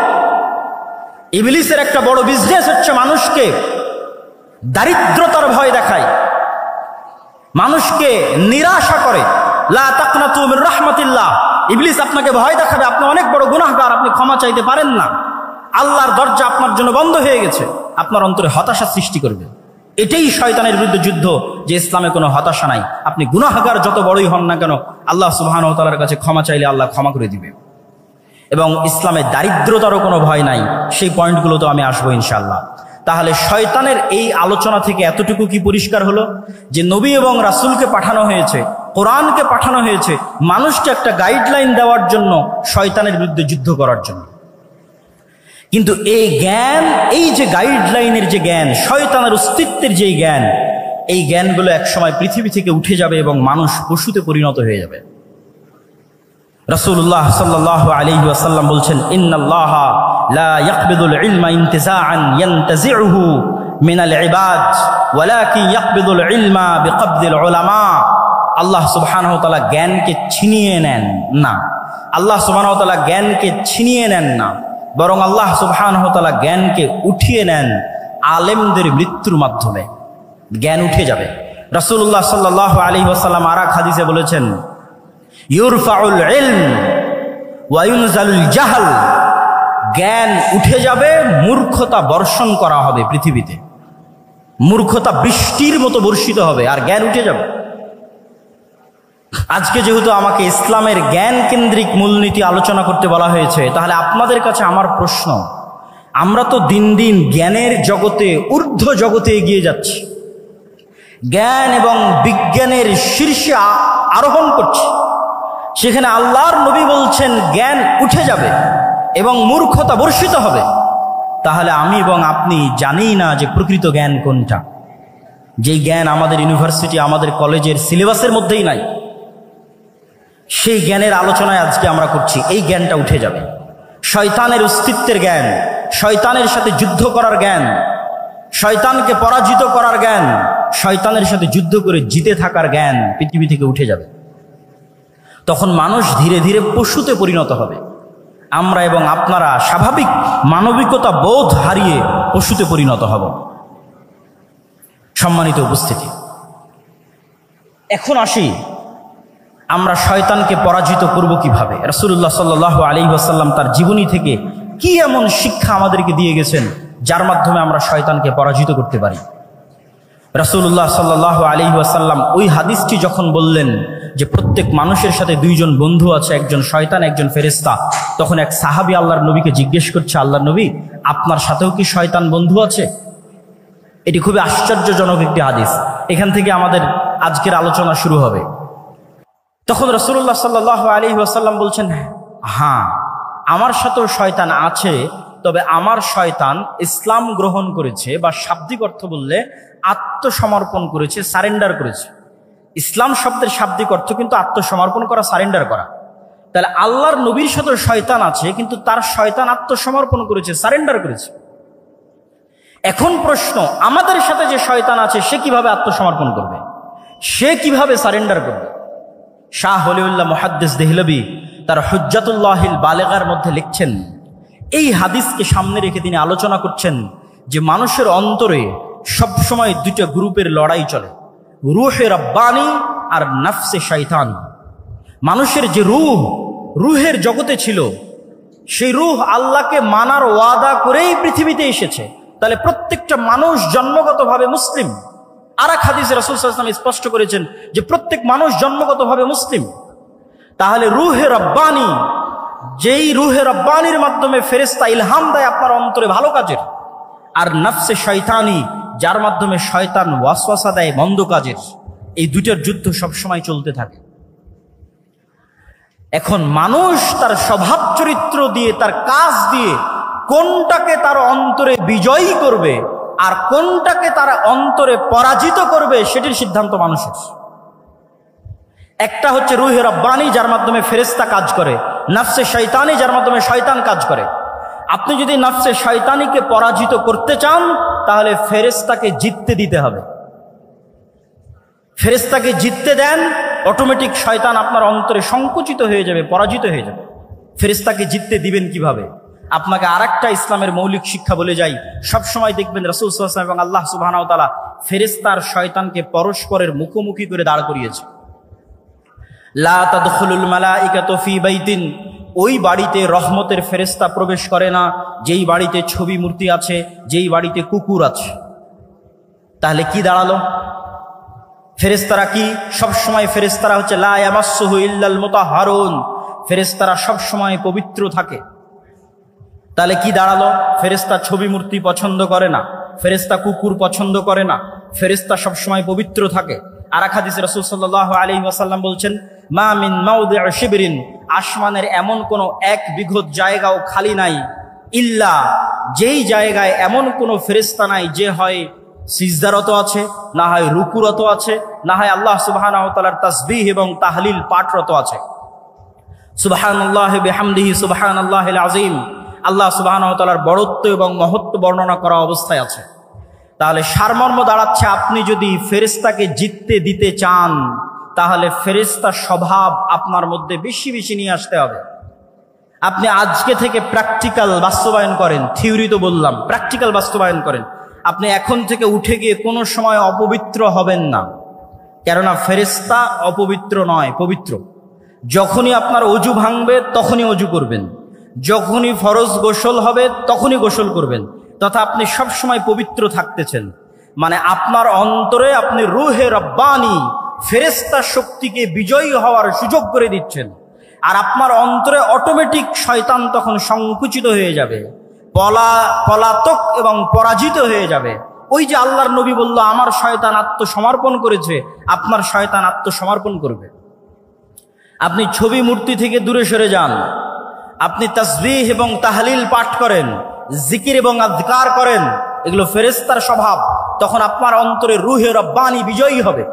S1: ইবলিসের একটা বড় বিজনেস হচ্ছে মানুষকে দারিদ্রতার ভয় দেখায়, মানুষকে নিরাশা করে। লা তাকনাতু মির রাহমাতিল্লাহ। ইবলিস আপনাকে ভয় দেখাবে, আপনি অনেক বড় গুনাহগার, আপনি ক্ষমা চাইতে পারেন না, আল্লাহর দরজা আপনার জন্য বন্ধ হয়ে গেছে, আপনার অন্তরে হতাশা সৃষ্টি করবে। এটাই শয়তানের বিরুদ্ধে যুদ্ধ, যে ইসলামে কোনো হতাশা নাই। আপনি গুনাহগার যত বড়ই হন না কেন, আল্লাহ সুবহানাহু ওয়া তাআলার কাছে ক্ষমা চাইলে আল্লাহ ক্ষমা করে দিবে। এবং ইসলামে দারিদ্রতারও কোনো ভয় নাই। সেই পয়েন্টগুলো তো আমি আসবো ইনশাআল্লাহ। তাহলে শয়তানের এই আলোচনা থেকে এতটুকু কি পরিষ্কার হলো যে নবী এবং রাসূলকে পাঠানো হয়েছে, কোরআনকে পাঠানো হয়েছে মানুষকে একটা গাইডলাইন দেওয়ার জন্য, শয়তানের বিরুদ্ধে যুদ্ধ করার জন্য। কিন্তু এই জ্ঞান, এই যে গাইডলাইনের যে জ্ঞান, শয়তানের অস্তিত্বের যে জ্ঞান, এই জ্ঞানগুলো একসময় পৃথিবী থেকে উঠে যাবে এবং মানুষ পশুতে পরিণত হয়ে যাবে। রাসূলুল্লাহ সাল্লাল্লাহু আলাইহি ওয়াসাল্লাম বলছেন, ইন্নাল্লাহা লা ইয়াকবিদুল ইলমা ইনতিজাআন ইয়ানতাজিউহু মিনাল ইবাদ ওয়ালাকিন ইয়াকবিদুল ইলমা বিকবদিল উলামা। আল্লাহ সুবহানাহু ওয়া তাআলা জ্ঞানকে ছিনিয়ে নেন না, আল্লাহ সুবহানাহু ওয়া তাআলা জ্ঞানকে ছিনিয়ে নেন না, বরং আল্লাহ সুবহানাহু ওয়া তাআলা জ্ঞানকে উঠিয়ে নেন আলেমদের মৃত্যুর মাধ্যমে। জ্ঞান উঠে যাবে। রাসূলুল্লাহ সাল্লাল্লাহু আলাইহি ওয়াসাল্লাম আর এক হাদিসে বলেছেন, ইউরফাউল ইলম ওয়া ইউনজালুল জাহল। জ্ঞান উঠে যাবে, মূর্খতা বর্ষণ করা হবে পৃথিবীতে, মূর্খতা বৃষ্টির মতো বর্ষিত হবে, আর জ্ঞান উঠে যাবে। আজকে যেহেতু আমাকে ইসলামের জ্ঞান কেন্দ্রিক মূলনীতি আলোচনা করতে বলা হয়েছে, তাহলে আপনাদের কাছে আমার প্রশ্ন, আমরা তো দিন দিন জ্ঞানের জগতে, ঊর্ধ্ব জগতে এগিয়ে যাচ্ছি, জ্ঞান এবং বিজ্ঞানের শীর্ষে আরোহণ করছি। সেখানে আল্লাহর নবী বলছেন জ্ঞান উঠে যাবে এবং মূর্খতা বর্ষিত হবে। তাহলে আমি এবং আপনি জানি না যে প্রকৃত জ্ঞান কোনটা, যেই জ্ঞান আমাদের ইউনিভার্সিটি, আমাদের কলেজের সিলেবাসের মধ্যেই নাই। সেই জ্ঞানের আলোচনায় আজকে আমরা করছি। এই জ্ঞানটা উঠে যাবে। শয়তানের অস্তিত্বের জ্ঞান, শয়তানের সাথে যুদ্ধ করার জ্ঞান, শয়তানকে পরাজিত করার জ্ঞান, শয়তানের সাথে যুদ্ধ করে জিতে থাকার জ্ঞান পৃথিবী থেকে উঠে যাবে। তখন মানুষ ধীরে ধীরে পশুতে পরিণত হবে। আমরা এবং আপনারা স্বাভাবিক মানবিকতা বোধ হারিয়ে পশুতে পরিণত হব। সম্মানিত উপস্থিতি, এখন আসি আমরা শয়তানকে পরাজিত করব কিভাবে। রাসূলুল্লাহ সাল্লাল্লাহু আলাইহি ওয়াসাল্লাম তার জীবনী থেকে কি এমন শিক্ষা আমাদেরকে দিয়ে গেছেন যার মাধ্যমে আমরা শয়তানকে পরাজিত করতে পারি। রাসূলুল্লাহ সাল্লাল্লাহু আলাইহি ওয়াসাল্লাম ওই হাদিসটি যখন বললেন যে প্রত্যেক মানুষের সাথে দুইজন বন্ধু আছে, একজন শয়তান, একজন ফেরেশতা, তখন এক সাহাবী আল্লাহর নবীকে জিজ্ঞেস করছে, আল্লাহর নবী, আপনার সাথেও কি শয়তান বন্ধু আছে? এটি খুবই আশ্চর্যজনক একটি হাদিস। এখান থেকে আমাদের আজকের আলোচনা শুরু হবে। তখন রাসূলুল্লাহ সাল্লাল্লাহু আলাইহি ওয়াসাল্লাম বলছেন, হ্যাঁ, আমার সাথেও শয়তান আছে, তবে আমার শয়তান ইসলাম গ্রহণ করেছে, বা শাব্দিক অর্থ বললে আত্মসমর্পণ করেছে, সারেন্ডার করেছে। ইসলাম শব্দের শাব্দিক অর্থ কিন্তু আত্মসমর্পণ করা, সারেন্ডার করা। তাহলে আল্লাহর নবীর সাথে শয়তান আছে, কিন্তু তার শয়তান আত্মসমর্পণ করেছে, সারেন্ডার করেছে। এখন প্রশ্ন, আমাদের সাথে যে শয়তান আছে সে কিভাবে আত্মসমর্পণ করবে, সে কিভাবে সারেন্ডার করবে? শাহ ওলিউল্লাহ মুহাদ্দিস দেহলভী তার হুজ্জাতুল্লাহিল বালেগার মধ্যে লিখছেন, এই হাদিসকে সামনে রেখে তিনি আলোচনা করছেন যে মানুষের অন্তরে সবসময় দুইটা গ্রুপের লড়াই চলে, রুহে রব্বানি আর নফসে শয়তান। মানুষের যে রুহের জগতে ছিল, সেই রুহ আল্লাহকে মানার ওয়াদা করেই পৃথিবীতে এসেছে। তাহলে প্রত্যেকটা মানুষ জন্মগতভাবে মুসলিম। আর এক হাদিসে রাসূল সাল্লাল্লাহু আলাইহি ওয়াসাল্লাম স্পষ্ট করেছেন যে প্রত্যেক মানুষ জন্মগতভাবে মুসলিম। তাহলে রুহে রব্বানি, যেই রুহে রব্বানির মাধ্যমে ফেরেশতা ইলহাম দেয় আপনার অন্তরে ভালো কাজের, আর নফসে শয়তানি, যার মাধ্যমে শয়তান ওয়াসওয়াসা দেয় মন্দ কাজের, এই দুইটার যুদ্ধ সবসময় চলতে থাকে। এখন মানুষ তার স্বভাব চরিত্র দিয়ে, তার কাজ দিয়ে কোনটাকে তার অন্তরে বিজয়ী করবে আর কোনটাকে তার অন্তরে পরাজিত করবে, সেটির সিদ্ধান্ত মানুষের। একটা হচ্ছে রুহে রব্বানি, যার মাধ্যমে ফেরেশতা কাজ করে, নফসে শয়তানি, যার মাধ্যমে শয়তান কাজ করে। আপনি যদি নফসে শয়তানিকে পরাজিত করতে চান, তাহলে ফেরেশতাকে জিততে দিতে হবে। ফেরেশতাকে জিততে দেন, অটোমেটিক শয়তান আপনার অন্তরে সংকুচিত হয়ে যাবে, পরাজিত হয়ে যাবে। ফেরেশতাকে জিততে দিবেন কিভাবে? আপনাকে আরেকটা ইসলামের মৌলিক শিক্ষা বলে যাই। সবসময় দেখবেন রাসূল সাল্লাল্লাহু আলাইহি ওয়াসাল্লাম এবং আল্লাহ সুবহানাহু ওয়া তাআলা ফেরেশতার শয়তানকে পরস্পরের মুখোমুখি করে দাঁড় করিয়েছে। লা তাদখুলুল মালাইকাতু ফি বাইতিন, ওই বাড়িতে রহমতের ফেরেশতা প্রবেশ করে না যেই বাড়িতে ছবি মূর্তি আছে, যেই বাড়িতে কুকুর আছে। তাহলে কি দাঁড়ালো? ফেরেশতারা কি সবসময়? ফেরেশতারা হচ্ছে লা ইয়ামাসসুহু ইল্লাল মুতাহহারুন, ফেরেশতারা সবসময় পবিত্র থাকে। তাহলে কি দাঁড়ালো? ফেরেশতা ছবি মূর্তি পছন্দ করে না, ফেরেশতা কুকুর পছন্দ করে না, ফেরেশতা সবসময় পবিত্র থাকে। আর এক হাদিসে রাসূল সাল্লাল্লাহু আলাইহি ওয়াসাল্লাম বলছেন, মা মিন মাওদিউ শিবরিন, আসমানের এমন কোনো এক বিঘত জায়গাও খালি নাই, ইল্লা, যেই জায়গায় এমন কোনো ফেরেশতা নাই যে হয় সিজদারত আছে, না হয় রুকুরত আছে, না হয় আল্লাহ সুবহানাহু ওয়া তাআলার তাসবিহ এবং তাহলিল পাঠরত আছে। সুবহানাল্লাহি বিহামদিহি সুবহানাল্লাহিল আযীম, আল্লাহ সুবহানাহু ওয়া তাআলার বড়ত্ব এবং মহত্ব বর্ণনা করা অবস্থায় আছে। তাহলে সারমর্ম দাঁড়াচ্ছে, আপনি যদি ফেরেশতাকে জিততে দিতে চান, তাহলে ফেরেশতার স্বভাব আপনার মধ্যে বেশি বেশি নিয়ে আসতে হবে। আপনি আজকে থেকে প্র্যাকটিক্যাল বাস্তবায়ন করেন, থিওরি তো বললাম, প্র্যাকটিক্যাল বাস্তবায়ন করেন। আপনি এখন থেকে উঠে গিয়ে কোনো সময় অপবিত্র হবেন না, কেননা ফেরেশতা অপবিত্র নয়, পবিত্র। যখনই আপনার অজু ভাঙবে তখনই অজু করবেন, যখনই ফরজ গোসল হবে তখনই গোসল করবেন, তথা আপনি সব সময় পবিত্র থাকতেছেন। মানে আপনার অন্তরে আপনি রুহে রব্বানি, ফেরেশতা শক্তিকে বিজয়ী হওয়ার সুযোগ করে দিচ্ছেন। আর আপনার অন্তরে অটোমেটিক শয়তান তখন সংকুচিত হয়ে যাবে, পলাতক এবং পরাজিত হয়ে যাবে। ওই যে আল্লাহর নবী বলল, আমার শয়তান আত্মসমর্পণ করেছে, আপনার শয়তান আত্মসমর্পণ করবে। আপনি ছবি মূর্তি থেকে দূরে সরে যান, আপনি তাসবিহ এবং তাহলিল পাঠ করেন, জিকির এবং আযকার করেন, এগুলো ফেরেশতার স্বভাব। তখন আপনার অন্তরে রুহে রব্বানি বিজয়ী হবে।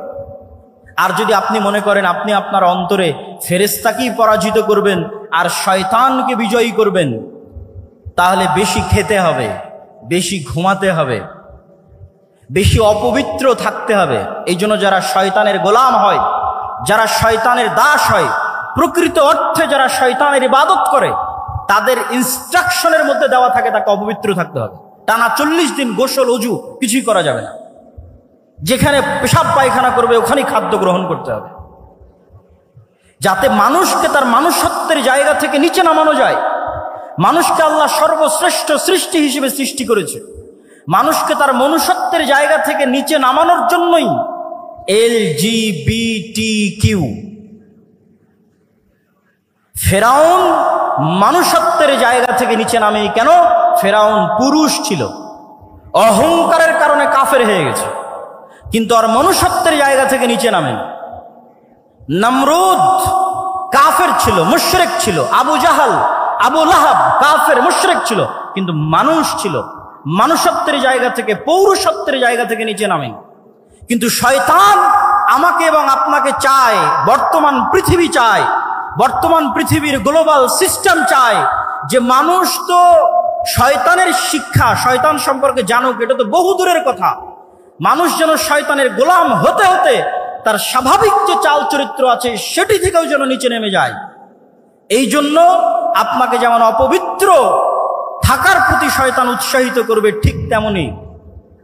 S1: আর যদি আপনি মনে করেন আপনি আপনার অন্তরে ফেরেশতাকেই পরাজিত করবেন আর শয়তানকে বিজয়ী করবেন, তাহলে বেশি খেতে হবে, বেশি ঘুমাতে হবে, বেশি অপবিত্র থাকতে হবে। এই জন্য যারা শয়তানের গোলাম হয়, যারা শয়তানের দাস হয়, প্রকৃত অর্থে যারা শয়তানের ইবাদত করে, তাদের ইনস্ট্রাকশনের মধ্যে দেওয়া থাকে তাকে অপবিত্র থাকতে হবে। টানা 40 দিন গোসল অজু কিছুই করা যাবে না, যেখানে পেশাব পায়খানা করবে ওখানেই খাদ্য গ্রহণ করতে হবে, যাতে মানুষকে তার মানুষত্বের জায়গা থেকে নিচে নামানো যায়। মানুষকে আল্লাহ সর্বশ্রেষ্ঠ সৃষ্টি হিসেবে সৃষ্টি করেছে, মানুষকে তার মনুষ্যত্বের জায়গা থেকে নিচে নামানোর জন্যই LGBTQ। ফেরাউন মানুষত্বের জায়গা থেকে নিচে নামে কেন? ফেরাউন পুরুষ ছিল, অহংকারের কারণে কাফের হয়ে গেছে, কিন্তু আর মনুষ্যত্বের জায়গা থেকে নিচে নামেন। নমরুদ কাফের ছিল, মুশরিক ছিল, আবু জাহাল, আবু লাহাব কাফের মুশরিক ছিল, কিন্তু মানুষ ছিল, মানুষত্বের জায়গা থেকে, পৌরুষত্বের জায়গা থেকে নিচে নামেন। কিন্তু শয়তান আমাকে এবং আপনাকে চায়, বর্তমান পৃথিবী চায়, বর্তমান পৃথিবীর গ্লোবাল সিস্টেম চায় যে মানুষ তো শয়তানের শিক্ষা, শয়তান সম্পর্কে জানুক, এটা তো বহু দূরের কথা। মানুষ যেন শয়তানের গোলাম হতে হতে তার স্বাভাবিক যে চাল চরিত্র আছে সেটি থেকেও যেন নিচে নেমে যায়। এই জন্য আপনাকে যেমন অপবিত্র থাকার প্রতি শয়তান উৎসাহিত করবে, ঠিক তেমনি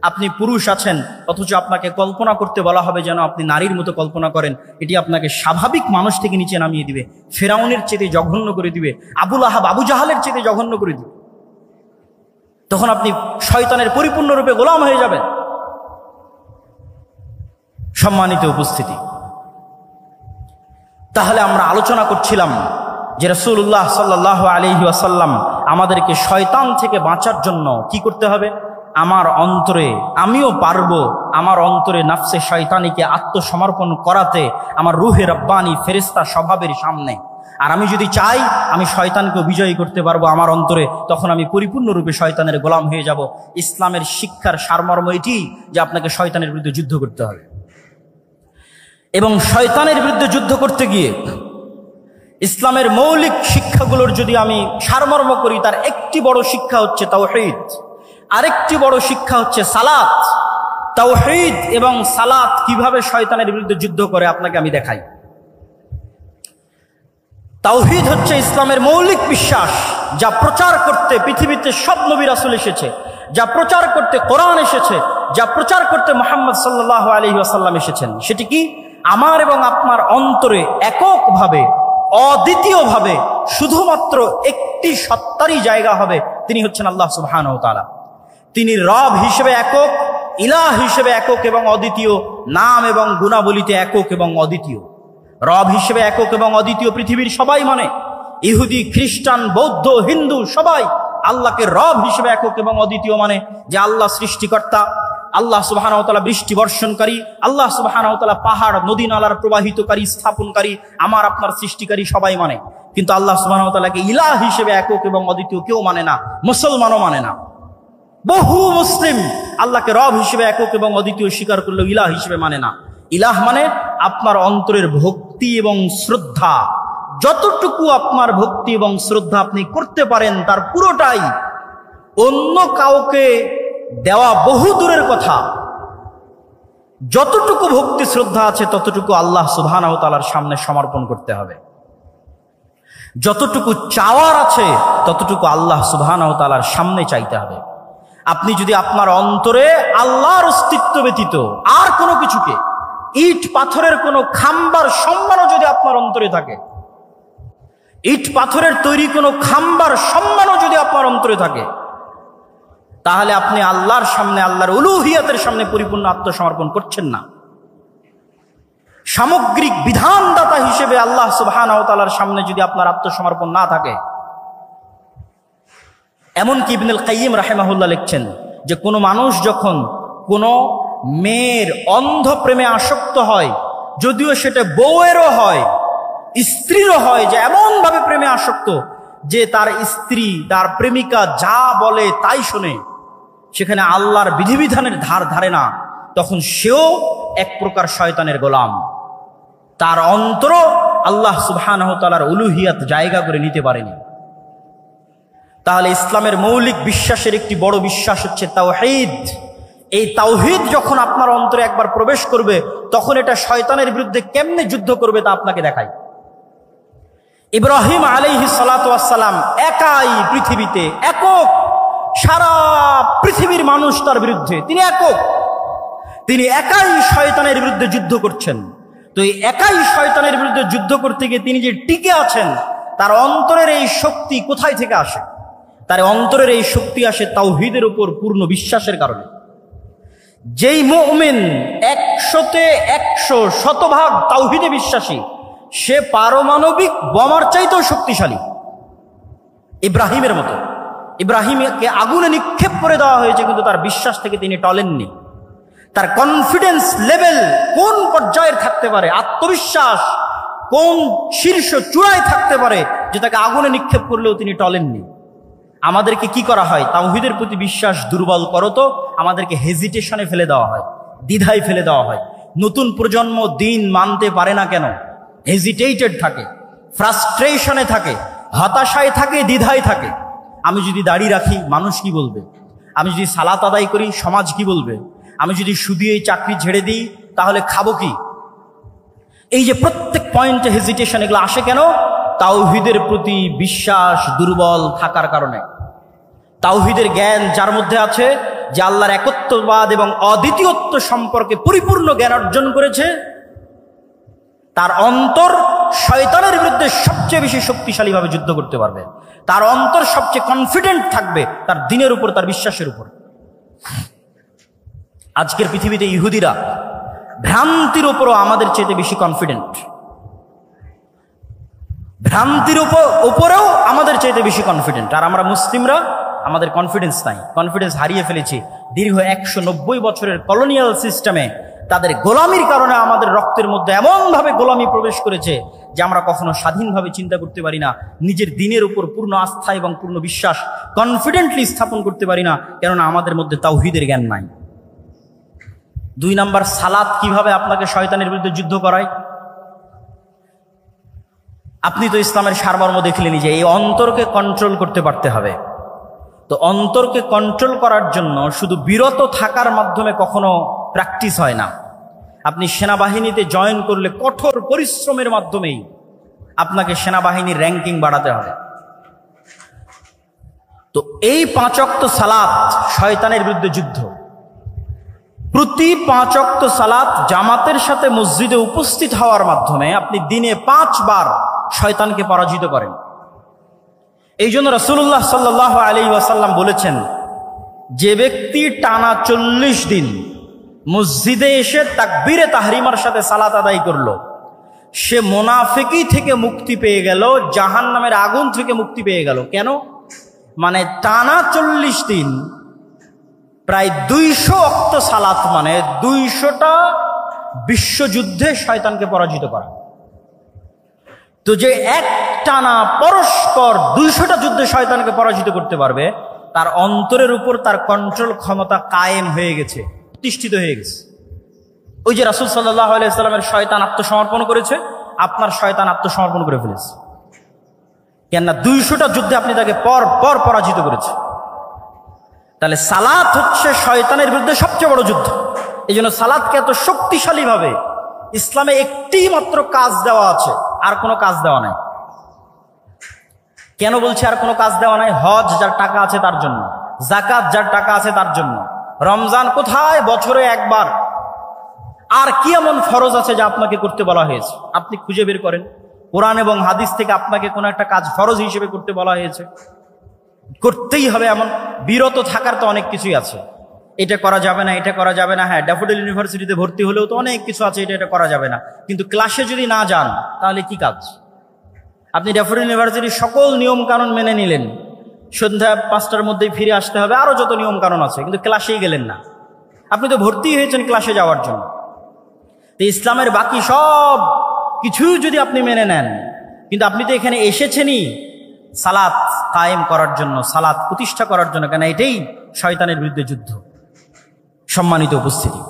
S1: আপনি পুরুষ আছেন অথচ আপনাকে কল্পনা করতে বলা হবে যেন আপনি নারীর মতো কল্পনা করেন। এটি আপনাকে স্বাভাবিক মানুষ থেকে নিচে নামিয়ে দিবে, ফেরাউনের চেয়ে জঘন্য করে দিবে, আবুল আহাব আবু জাহালের চেয়ে জঘন্য করে দিবে। তখন আপনি শয়তানের পরিপূর্ণরূপে গোলাম হয়ে যাবেন। সম্মানিত উপস্থিতি, তাহলে আমরা আলোচনা করছিলাম যে রাসূলুল্লাহ সাল্লাল্লাহু আলাইহি ওয়াসাল্লাম আমাদেরকে শয়তান থেকে বাঁচার জন্য কি করতে হবে। আমার অন্তরে, আমিও পারবো আমার অন্তরে নাফসে শয়তানিকে আত্মসমর্পণ করাতে, আমার রুহে রব্বানি ফেরেশতা স্বভাবের সামনে। আর আমি যদি চাই আমি শয়তানকে বিজয়ী করতে পারবো আমার অন্তরে, তখন আমি পরিপূর্ণরূপে শয়তানের গোলাম হয়ে যাব। ইসলামের শিক্ষার সারমর্ম এটি যে আপনাকে শয়তানের বিরুদ্ধে যুদ্ধ করতে হবে। এবং শয়তানের বিরুদ্ধে যুদ্ধ করতে গিয়ে ইসলামের মৌলিক শিক্ষাগুলোর যদি আমি সারমর্ম করি, তার একটি বড় শিক্ষা হচ্ছে তাওহীদ, আরেকটি বড় শিক্ষা হচ্ছে সালাত। তাওহীদ এবং সালাত কিভাবে শয়তানের বিরুদ্ধে যুদ্ধ করে আপনাকে আমি দেখাই। তাওহীদ হচ্ছে ইসলামের মৌলিক বিশ্বাস, যা প্রচার করতে পৃথিবীতে সব নবী রাসূল এসেছে, যা প্রচার করতে কোরআন এসেছে, যা প্রচার করতে মুহাম্মদ সাল্লাল্লাহু আলাইহি ওয়াসাল্লাম এসেছেন। সেটি কি? আমার এবং আপনার অন্তরে এককভাবে, অদ্বিতীয়ভাবে শুধুমাত্র একটি সত্তারই জায়গা হবে, তিনি হচ্ছেন আল্লাহ সুবহানাহু ওয়া তাআলা। তিনি রব হিসেবে একক, ইলাহ হিসেবে একক এবং অদ্বিতীয়, নাম এবং গুণাবলীতে একক এবং অদ্বিতীয়। রব হিসেবে একক এবং অদ্বিতীয় পৃথিবীর সবাই মানে, ইহুদি, খ্রিস্টান, বৌদ্ধ, হিন্দু সবাই আল্লাহকে রব হিসেবে একক এবং অদ্বিতীয় মানে যে আল্লাহ সৃষ্টিকর্তা, আল্লাহ সুবহানাহু ওয়া তাআলা বৃষ্টি বর্ষণকারী, আল্লাহ সুবহানাহু ওয়া তাআলা পাহাড় নদী নালার প্রবাহিতকারী, স্থাপনকারী, আমার আপনার সৃষ্টিকারী সবাই মানে। কিন্তু আল্লাহ সুবহানাহু ওয়া তাআলাকে ইলাহ হিসেবে একক এবং অদ্বিতীয় কেউ মানে না, মুসলমানও মানে না। বহু মুসলিম আল্লাহকে রব হিসেবে একক এবং অদ্বিতীয় স্বীকার করলেও ইলাহ হিসেবে মানে না। ইলাহ মানে আপনার অন্তরের ভক্তি এবং শ্রদ্ধা, যতটুকু আপনার ভক্তি এবং শ্রদ্ধা আপনি করতে পারেন তার পুরোটাই, অন্য কাউকে দেওয়া বহু দূরের কথা, যতটুকু ভক্তি শ্রদ্ধা আছে ততটুকু আল্লাহ সুবহানাহু ওয়া তাআলার সামনে সমর্পণ করতে হবে। যতটুকু চাওয়ার আছে ততটুকু আল্লাহ সুবহানাহু ওয়া তাআলার সামনে চাইতে হবে। আপনি যদি আপনার অন্তরে আল্লাহর অস্তিত্ব ব্যতীত আর কোনো কিছুকে, ইট পাথরের কোনো খাম্বার সম্মানও যদি আপনার অন্তরে থাকে, ইট পাথরের তৈরি কোনো খাম্বার সম্মানও যদি আপনার অন্তরে থাকে, তাহলে আপনি আল্লাহর সামনে, আল্লাহর উলুহিয়াতের সামনে পরিপূর্ণ আত্মসমর্পণ করছেন না। সামগ্রিক বিধানদাতা হিসেবে আল্লাহ সুবহানাহু ওয়া তাআলার সামনে যদি আপনার আত্মসমর্পণ না থাকে, এমনকি ইবনুল কাইয়িম রাহিমাহুল্লাহ লিখছেন যে কোনো মানুষ যখন কোনো মেয়ের অন্ধ প্রেমে আসক্ত হয়, যদিও সেটা বউয়েরও হয়, স্ত্রীরও হয়, যে এমনভাবে প্রেমে আসক্ত যে তার স্ত্রী, তার প্রেমিকা যা বলে তাই শোনে, সেখানে আল্লাহর বিধিবিধানের ধার ধারে না, তখন সেও এক প্রকার শয়তানের গোলাম। তার অন্তর আল্লাহ সুবহানাহু ওয়া তাআলার উলুহিয়াত জায়গা করে নিতে পারেনি। তাহলে ইসলামের মৌলিক বিশ্বাসের একটি বড় বিশ্বাস হচ্ছে তাওহীদ। এই তাওহীদ যখন আপনার অন্তরে একবার প্রবেশ করবে, তখন এটা শয়তানের বিরুদ্ধে কেমনে যুদ্ধ করবে তা আপনাকে দেখাই। ইব্রাহিম আলাইহিস সালাতু ওয়াস সালাম একাই পৃথিবীতে, একক, সারা পৃথিবীর মানুষ তার বিরুদ্ধে, তিনি একক, তিনি একাই শয়তানের বিরুদ্ধে যুদ্ধ করছেন। তো এই একাই শয়তানের বিরুদ্ধে যুদ্ধ করতে গিয়ে তিনি যে টিকে আছেন, তার অন্তরের এই শক্তি কোথায় থেকে আসে? তার অন্তরের এই শক্তি আসে তাওহীদের উপর পূর্ণ বিশ্বাসের কারণে। যেই মুমিন 100-তে 100 শতভাগ তাওহীদে বিশ্বাসী, সে পারমাণবিক বোমার চাইতেও শক্তিশালী। ইব্রাহিমের মতো, ইব্রাহিমকে আগুনে নিক্ষেপ করে দেওয়া হয়েছে, কিন্তু তার বিশ্বাস থেকে তিনি টলেননি। তার কনফিডেন্স লেভেল কোন পর্যায়ের থাকতে পারে, আত্মবিশ্বাস কোন শীর্ষ চূড়ায় থাকতে পারে যে তাকে আগুনে নিক্ষেপ করলেও তিনি টলেননি। আমাদেরকে কি করা হয়? তাওহীদের প্রতি বিশ্বাস দুর্বল করো তো আমাদেরকে হেজিটেশনে ফেলে দেওয়া হয়, দ্বিধায় ফেলে দেওয়া হয়। নতুন প্রজন্ম দিন মানতে পারে না কেন? হেজিটেটেড থাকে, ফ্রাস্ট্রেশনে থাকে, হতাশায় থাকে, দ্বিধায় থাকে। আমি যদি দাড়ি রাখি মানুষ কি বলবে, আমি যদি সালাত আদায় করি সমাজ কি বলবে, আমি যদি শুধু এই চাকরি ছেড়ে দিই তাহলে খাবো কি। এই যে প্রত্যেক পয়েন্টে হেজিটেশন, এগুলো আসে কেন? তাওহীদের প্রতি বিশ্বাস দুর্বল থাকার কারণে। তাওহীদের জ্ঞান যার মধ্যে আছে, যে আল্লাহর একত্ববাদ এবং অদ্বিতীয়ত্ব সম্পর্কে পরিপূর্ণ জ্ঞান অর্জন করেছে, তার অন্তর শয়তানের বিরুদ্ধে সবচেয়ে বেশি শক্তিশালীভাবে যুদ্ধ করতে পারবে। তার অন্তর সবচেয়ে কনফিডেন্ট থাকবে তার দ্বীনের উপর, তার বিশ্বাসের উপর। আজকের পৃথিবীতে ইহুদিরা ভ্রান্তির উপরও আমাদের চেয়ে বেশি কনফিডেন্ট, ভ্রান্তির উপরেও আমাদের চাইতে বেশি কনফিডেন্ট। আর আমরা মুসলিমরা, আমাদের কনফিডেন্স নাই, কনফিডেন্স হারিয়ে ফেলেছি। দীর্ঘ 190 বছরের কলোনিয়াল সিস্টেমে তাদের গোলামির কারণে আমাদের রক্তের মধ্যে এমনভাবে গোলামি প্রবেশ করেছে যে আমরা কখনো স্বাধীনভাবে চিন্তা করতে পারি না, নিজের দ্বীনের উপর পূর্ণ আস্থা এবং পূর্ণ বিশ্বাস কনফিডেন্টলি স্থাপন করতে পারি না, কেননা আমাদের মধ্যে তাওহীদের জ্ঞান নাই। 2 নাম্বার, সালাত কিভাবে আপনাকে শয়তানের বিরুদ্ধে যুদ্ধ করায়। আপনি তো ইসলামের সারমর্ম দেখলেন যে এই অন্তরকে কন্ট্রোল করতে পারতে হবে। তো অন্তরকে কন্ট্রোল করার জন্য শুধু বিরত থাকার মাধ্যমে কখনো প্র্যাকটিস হয় না। আপনি সেনাবাহিনীতে জয়েন করলে কঠোর পরিশ্রমের মাধ্যমেই আপনাকে সেনাবাহিনীর র্যাঙ্কিং বাড়াতে হবে। তো এই 5 ওয়াক্ত সালাত শয়তানের বিরুদ্ধে যুদ্ধ। প্রতি 5 ওয়াক্ত সালাত জামাতের সাথে মসজিদে উপস্থিত হওয়ার মাধ্যমে আপনি দিনে 5 বার শয়তানকে পরাজিত করেন। এই জন্য রাসূলুল্লাহ সাল্লাল্লাহু আলাইহি ওয়াসাল্লাম বলেছেন, যে ব্যক্তি টানা 40 দিন মসজিদে এসে তাকবীরে তাহরিমার সাথে সালাত আদায় করলো, সে মুনাফিকি থেকে মুক্তি পেয়ে গেল, জাহান্নামের আগুন থেকে মুক্তি পেয়ে গেল। কেন? মানে টানা 40 দিন প্রায় 200 ওয়াক্ত সালাত, মানে 200টা বিশ্বযুদ্ধে শয়তানকে পরাজিত করা। তো যে এক টানা পরস্পর 200টা যুদ্ধে শয়তানকে পরাজিত করতে পারবে, তার অন্তরের উপর তার কন্ট্রোল ক্ষমতা কায়েম হয়ে গেছে, প্রতিষ্ঠিত হয়ে গেছে। ওই যে রাসূল সাল্লাল্লাহু আলাইহি ওয়াসাল্লামের শয়তান আত্মসমর্পণ করেছে, আপনার শয়তান আত্মসমর্পণ করে ফেলেছে। কেননা 200টা যুদ্ধে আপনি তাকে পর পর পরাজিত করেছে। তাহলে সালাত হচ্ছে শয়তানের বিরুদ্ধে সবচেয়ে বড় যুদ্ধ। এই জন্য সালাতকে এত শক্তিশালীভাবে ইসলামে একটি মাত্র কাজ দেওয়া আছে, আর কোনো কাজ দেওয়া নাই। কেন বলছে আর কোনো কাজ দেওয়া নাই? হজ যার টাকা আছে তার জন্য, যাকাত যার টাকা আছে তার জন্য, রমজান কোথায়? বছরে একবার। আর কি এমন ফরজ আছে যা আপনাকে করতে বলা হয়েছে? আপনি খুঁজে বের করেন কোরআন এবং হাদিস থেকে আপনাকে কোনো একটা কাজ ফরজ হিসেবে করতে বলা হয়েছে, করতেই হবে এমন। বিরত থাকার তো অনেক কিছুই আছে, এটা করা যাবে না, এটা করা যাবে না। হ্যাঁ, ড্যাফোডিল ইউনিভার্সিটিতে ভর্তি হলেও তো অনেক কিছু আছে, এটা করা যাবে না। কিন্তু ক্লাসে যদি না যান তাহলে কি কাজ? আপনি ড্যাফোডিল ইউনিভার্সিটির সকল নিয়ম কানুন মেনে নিলেন, সন্ধ্যা 5টার মধ্যেই ফিরে আসতে হবে, আরো যত নিয়ম কানুন আছে, কিন্তু ক্লাসেই গেলেন না। আপনি তো ভর্তি হয়েছেন ক্লাসে যাওয়ার জন্য। তো ইসলামের বাকি সব কিছু যদি আপনি মেনে নেন, কিন্তু আপনি তো এখানে এসেছেনই সালাত কায়েম করার জন্য, সালাত প্রতিষ্ঠা করার জন্য, কেন এটাই শয়তানের বিরুদ্ধে যুদ্ধ। সম্মানিত উপস্থিতি,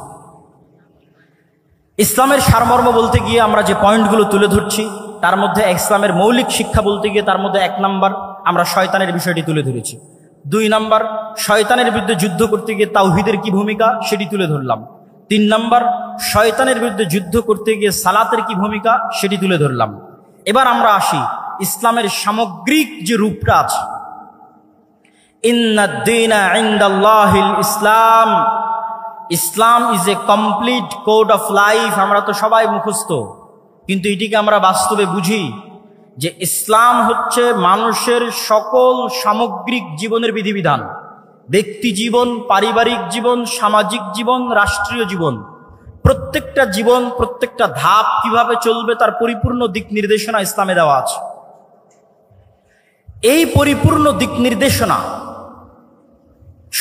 S1: ইসলামের সারমর্ম বলতে গিয়ে আমরা যে পয়েন্টগুলো তুলে ধরছি, তার মধ্যে ইসলামের মৌলিক শিক্ষা বলতে গিয়ে তার মধ্যে 1 নাম্বার আমরা শয়তানের বিষয়টি তুলে ধরেছি। 2 নাম্বার, শয়তানের বিরুদ্ধে যুদ্ধ করতে গিয়ে তাওহীদের কি ভূমিকা সেটি তুলে ধরলাম। 3 নাম্বার, শয়তানের বিরুদ্ধে যুদ্ধ করতে গিয়ে সালাতের কি ভূমিকা সেটি তুলে ধরলাম। এবার আমরা আসি ইসলামের সামগ্রিক যে রূপটা আছে। ইন্নাদ দীনা ইনদাল্লাহিল ইসলাম, Islam is a complete code of life. আমরা তো সবাই মুখস্থ, কিন্তু এটিকে আমরা বাস্তবে বুঝি যে ইসলাম হচ্ছে মানুষের সকল সামগ্রিক জীবনের বিধিবিধান। ব্যক্তি জীবন, পারিবারিক জীবন, সামাজিক জীবন, রাষ্ট্রীয় জীবন, প্রত্যেকটা জীবন, প্রত্যেকটা ধাপ কিভাবে চলবে তার পরিপূর্ণ দিক নির্দেশনা ইসলামে দেওয়া আছে। এই পরিপূর্ণ দিক নির্দেশনা